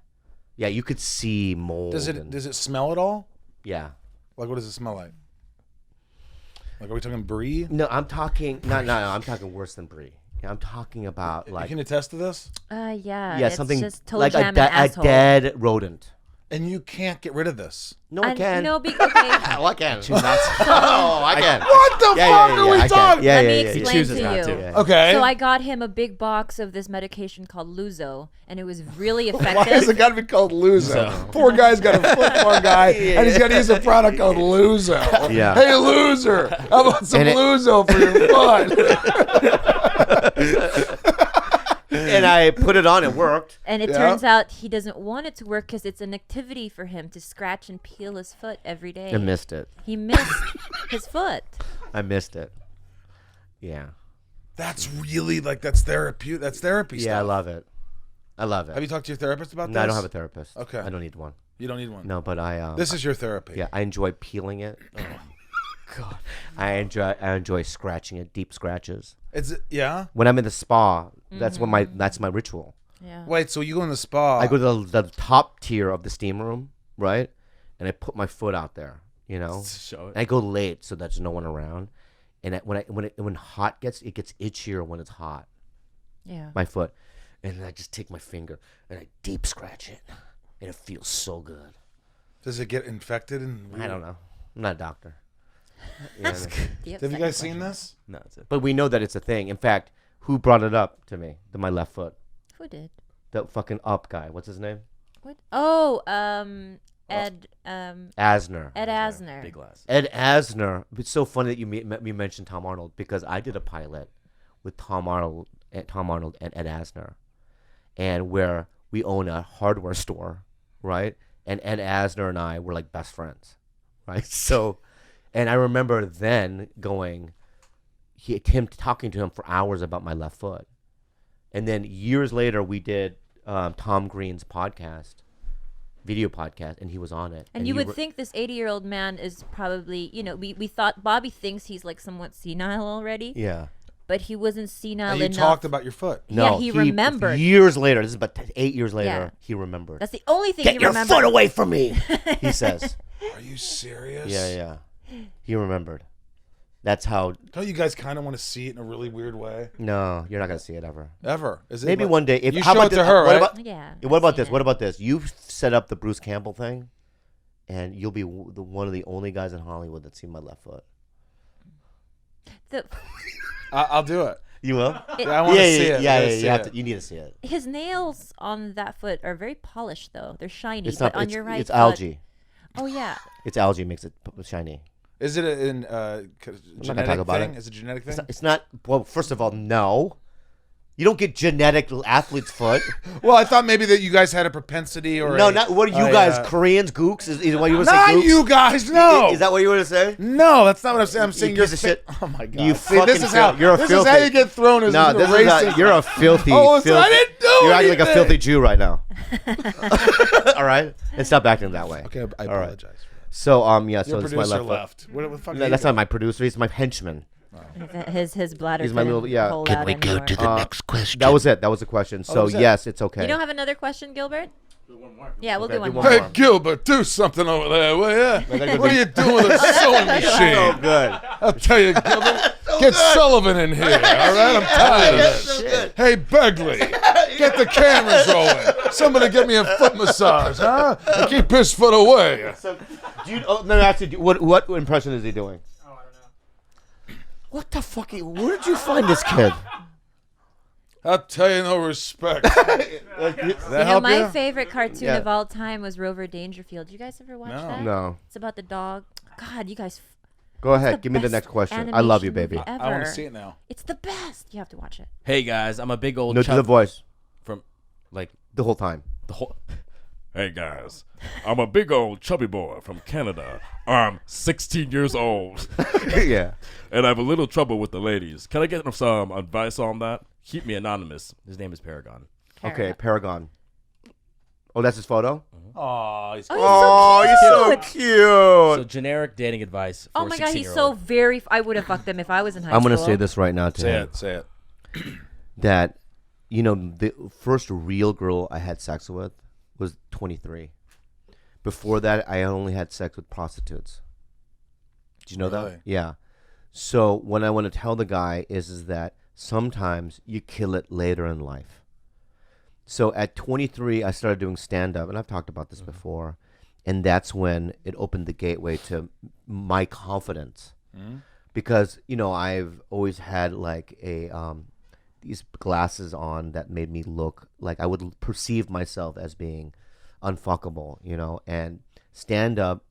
Yeah, you could see mold. Does it smell at all? Yeah. Like what does it smell like? Like are we talking brie? No, I'm talking. No, I'm talking worse than brie. Yeah, I'm talking about You like. can attest to this? Yeah. Yeah, it's something just toe like jam a and asshole. dead rodent. And you can't get rid of this. No, I can. No, okay. Oh, I can. Oh, I can. What the fuck are we I can. talking? Yeah, Let yeah, me yeah, He explain chooses to not you. to. yeah. Okay. So I got him a big box of this medication called Luzo, and it was really Why has effective. it got to be called Luzo? So- Poor guy's got a foot guy, and he's got to use a product called Luzo. Yeah. Hey, loser, how about some And it- Luzo for your foot? And I put it on. It worked. And it Yeah. turns out he doesn't want it to work because it's an activity for him to scratch and peel his foot every day. I missed it. He missed his foot. I missed it. Yeah. That's really that's therapy. That's therapy stuff. Yeah, I love it. I love it. Have you talked to your therapist about this? No, I don't have a therapist. Okay. I don't need one. You don't need one. No, but I. This is your therapy. Yeah, I enjoy peeling it. Oh, God. I enjoy scratching it. Deep scratches. Yeah. When I'm in the spa, that's my ritual. Yeah. Wait, so you go in the spa? I go to the top tier of the steam room, right? And I put my foot out there, you know. Show it. And I go late so there's no one around. And when hot gets itchier when it's hot. Yeah. My foot, and then I just take my finger and I deep scratch it, and it feels so good. Does it get infected? I don't know. I'm not a doctor. You know what I mean? Have you guys seen this? No, that's it. But we know that it's a thing. In fact, who brought it up to me? My left foot. Who did? The fucking up guy. What's his name? What? Oh, Ed. Asner. Ed Asner. Big glass. Ed Asner. It's so funny that you mentioned Tom Arnold because I did a pilot with Tom Arnold and Ed Asner, and where we own a hardware store, right? And Ed Asner and I were like best friends, right? So, and I remember then him talking to him for hours about my left foot, and then years later we did Tom Green's video podcast, and he was on it. And you would think this 80-year-old man is probably, we thought Bobby thinks he's like somewhat senile already, yeah. but he wasn't senile And you enough. talked about your foot. No, Yeah, he remembered. Years later, this is about 8 years later, Yeah. he remembered. That's the only thing Get he your remembered. foot away from me, he says. Are you serious? Yeah. He remembered. That's how. Don't you guys kind of want to see it in a really weird way? No, you're not gonna see it ever. Ever? Is it Maybe like- one day. you how show about it to this? her, What right? about? Yeah. What I've about seen this? it. What about this? You set up the Bruce Campbell thing, and you'll be one of the only guys in Hollywood that's seen my left foot. I'll do it. You will? Yeah, I want to see it. I Yeah. gotta see You have it. to. You need to see it. His nails on that foot are very polished, though. They're shiny. It's but not. on your right It's foot, algae. Oh, yeah. It's algae makes it shiny. Is it a genetic about thing? it. Is it a genetic thing? It's not. Well, first of all, no. You don't get genetic athlete's foot. Well, I thought maybe that you guys had a propensity or No, not what are you guys? Koreans, gooks? Is what you want to say? Not Gooks? you guys. No. Is that what you want to say? No, that's not what I'm saying. I'm saying piece of shit. Oh my god! You See, this fucking is how you're a this filthy. is how you get thrown as No, a this is racist. not, you're a filthy. Oh, so I filthy- didn't do You're acting like a anything. filthy Jew right now. All right, and stop acting that way. Okay, I All right. apologize. So yeah, Your so it's my producer left. left. What the fuck? No, that's not my producer. He's my henchman. His bladder. He's my little Hold out anymore. next question? That was it. That was the question. So was it? yes, it's okay. You don't have another question, Gilbert? Yeah, we'll Okay, do one do more. one Hey more. Gilbert, do something over there, will ya? gotta go What are you doing with a sewing machine? So good. I'll tell you, Gilbert. Get Sullivan in here, all right? I'm tired of this. Hey, Begley, get the cameras rolling. Somebody get me a foot massage, huh? And keep his foot away. So, no, actually, what impression is he doing? Oh, I don't know. What the fuck? Where did you find this kid? I'll tell you no respect. My favorite cartoon Yeah. of all time was Rover Dangerfield. You guys ever watch No. that? No. It's about the dog. God, you guys. Go ahead. the Give me the best next question. I love you, animation baby. movie I want ever. to see it now. It's the best. You have to watch it. Hey guys, I'm a big old No to the chub voice from like the whole time. the whole. Hey guys, I'm a big old chubby boy from Canada. I'm 16 years old, Yeah. and I have a little trouble with the ladies. Can I get some advice on that? Keep me anonymous. His name is Paragon. Okay, Paragon. Oh, that's his photo? Oh, he's Oh, he's so cute. So generic dating advice. For Oh my a god, he's 16-year-old. so very. I would have fucked him if I was in high I'm school. going to say this right now to Say him. it, say it. That, the first real girl I had sex with was 23. Before that, I only had sex with prostitutes. Did you know Really? that? Yeah. So what I want to tell the guy is that sometimes you kill it later in life. So at 23, I started doing stand-up, and I've talked about this before, and that's when it opened the gateway to my confidence. Because, I've always had like these glasses on that made me look like I would perceive myself as being unfuckable, and stand-up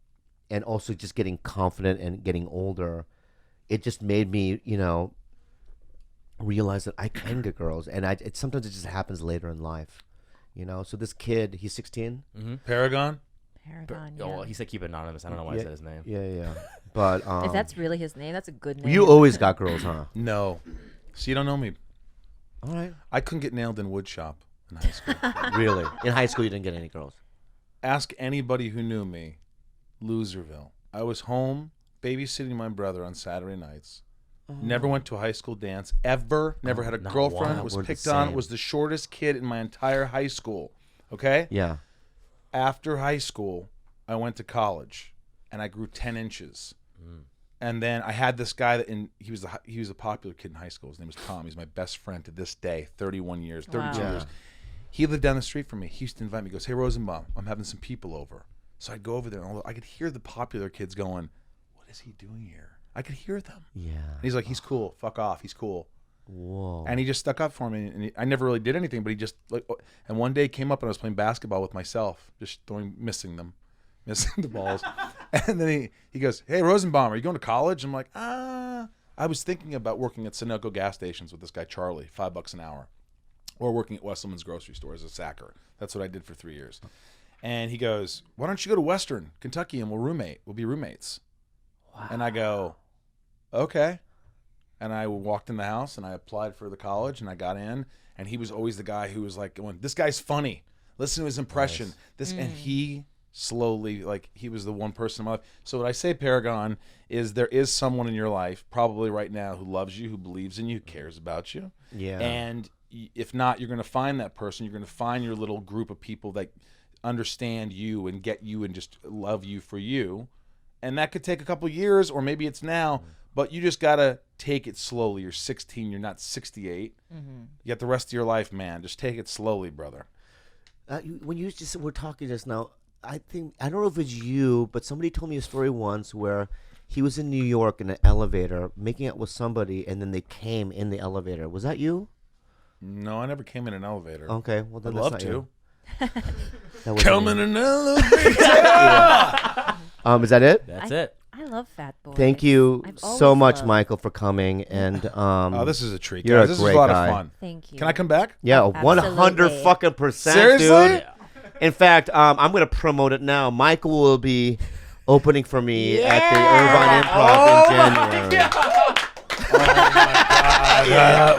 and also just getting confident and getting older, it just made me, realize that I can get girls, and sometimes it just happens later in life, So this kid, he's 16. Paragon? Paragon. Oh, Yeah. well, he said keep it anonymous. I don't know why I said his name. Yeah. But If that's really his name, that's a good name. you always got girls, huh? No. So you don't know me. All right. I couldn't get nailed in wood shop in high school. Really? In high school, you didn't get any girls. Ask anybody who knew me. Loserville. I was home babysitting my brother on Saturday nights. Never went to a high school dance ever. Never had a not girlfriend. one. Was We're the picked on. same. Was the shortest kid in my entire high school. Okay. Yeah. After high school, I went to college, and I grew 10 inches. And then I had this guy he was a popular kid in high school. His name was Tom. He's my best friend to this day. 31 years, 32 Wow. years. He lived down the street from me. He used to invite me. He goes, "Hey Rosenbaum, I'm having some people over." So I'd go over there, and I could hear the popular kids going, "What is he doing here?" I could hear them. Yeah. And he's like, "He's cool. Fuck off. He's cool." Whoa. And he just stuck up for me. And I never really did anything, but he just and one day he came up and I was playing basketball with myself, just missing the balls. And then he goes, "Hey Rosenbaum, are you going to college?" I'm like, I was thinking about working at Sunoco gas stations with this guy Charlie, $5 an hour, or working at Wesselman's grocery store as a sacker. That's what I did for 3 years. And he goes, "Why don't you go to Western Kentucky and we'll be roommates." Wow. And I go, "Okay." And I walked in the house and I applied for the college and I got in. And he was always the guy who was like going, "This guy's funny. Listen to his impression." And he slowly, he was the one person in my life. So what I say, Paragon, is there is someone in your life probably right now who loves you, who believes in you, who cares about you. Yeah. And if not, you're going to find that person. You're going to find your little group of people that understand you and get you and just love you for you. And that could take a couple years, or maybe it's now, but you just got to take it slowly. You're 16, you're not 68. You got the rest of your life, man. Just take it slowly, brother. When you just were talking just now, I don't know if it's you, but somebody told me a story once where he was in New York in an elevator making out with somebody, and then they came in the elevator. Was that you? No, I never came in an elevator. Okay, well then I'd that's love not to. you. That wasn't Come you. in an elevator. Is that it? That's it. I love fat boys. Thank you I've so always much, loved- Michael, for coming. And Oh, this is a treat, you're guys. a This is great a lot guy. of fun. Thank you. Can I come back? yeah, Absolutely. 100% Seriously? dude. In fact, I'm gonna promote it now. Michael will be opening for me at the Irvine Improv in January.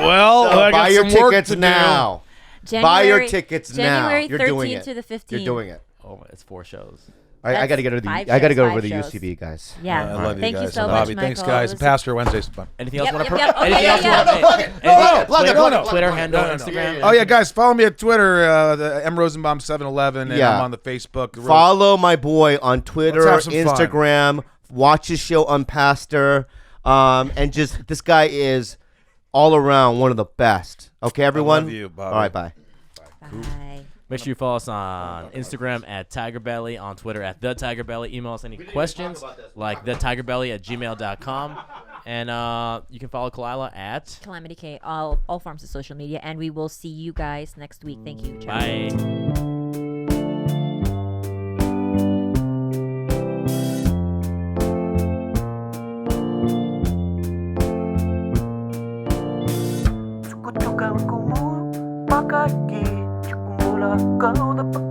Well, So I got buy your some work tickets to do. now. Buy your tickets now. January You're 13th doing it. to the 15th. You're doing it. Oh, it's 4 shows. I That's got to go to the. five I got to shows, go over five the shows. UCB guys. Yeah. I love you Thank guys. you so Bobby, much, thanks, Michael. guys. This is- Pastor Wednesday's fun. Anything else Yep, you want to yep, yep. Anything Okay, else you yeah, want yeah. Anything No, else? plug it, Twitter- plug it, plug it. Twitter handle, No, no, no. Instagram. Oh yeah, guys, follow me at Twitter, the M Rosenbaum 711, and Yeah. I'm on the Facebook. Follow my boy on Twitter, Let's have some fun. Instagram. Watch his show on Pastor. And just this guy is all around one of the best. Okay, everyone. love you, Bobby. All right, bye. Bye. Make sure you follow us on Instagram at TigerBelly, on Twitter at The TigerBelly. Email us any questions like TheTigerBelly@gmail.com. And you can follow Khalyla at Calamity K, all forms of social media, and we will see you guys next week. Thank you. Ciao. Bye. Cukutukan kumu pakai ki cukumula kau dapat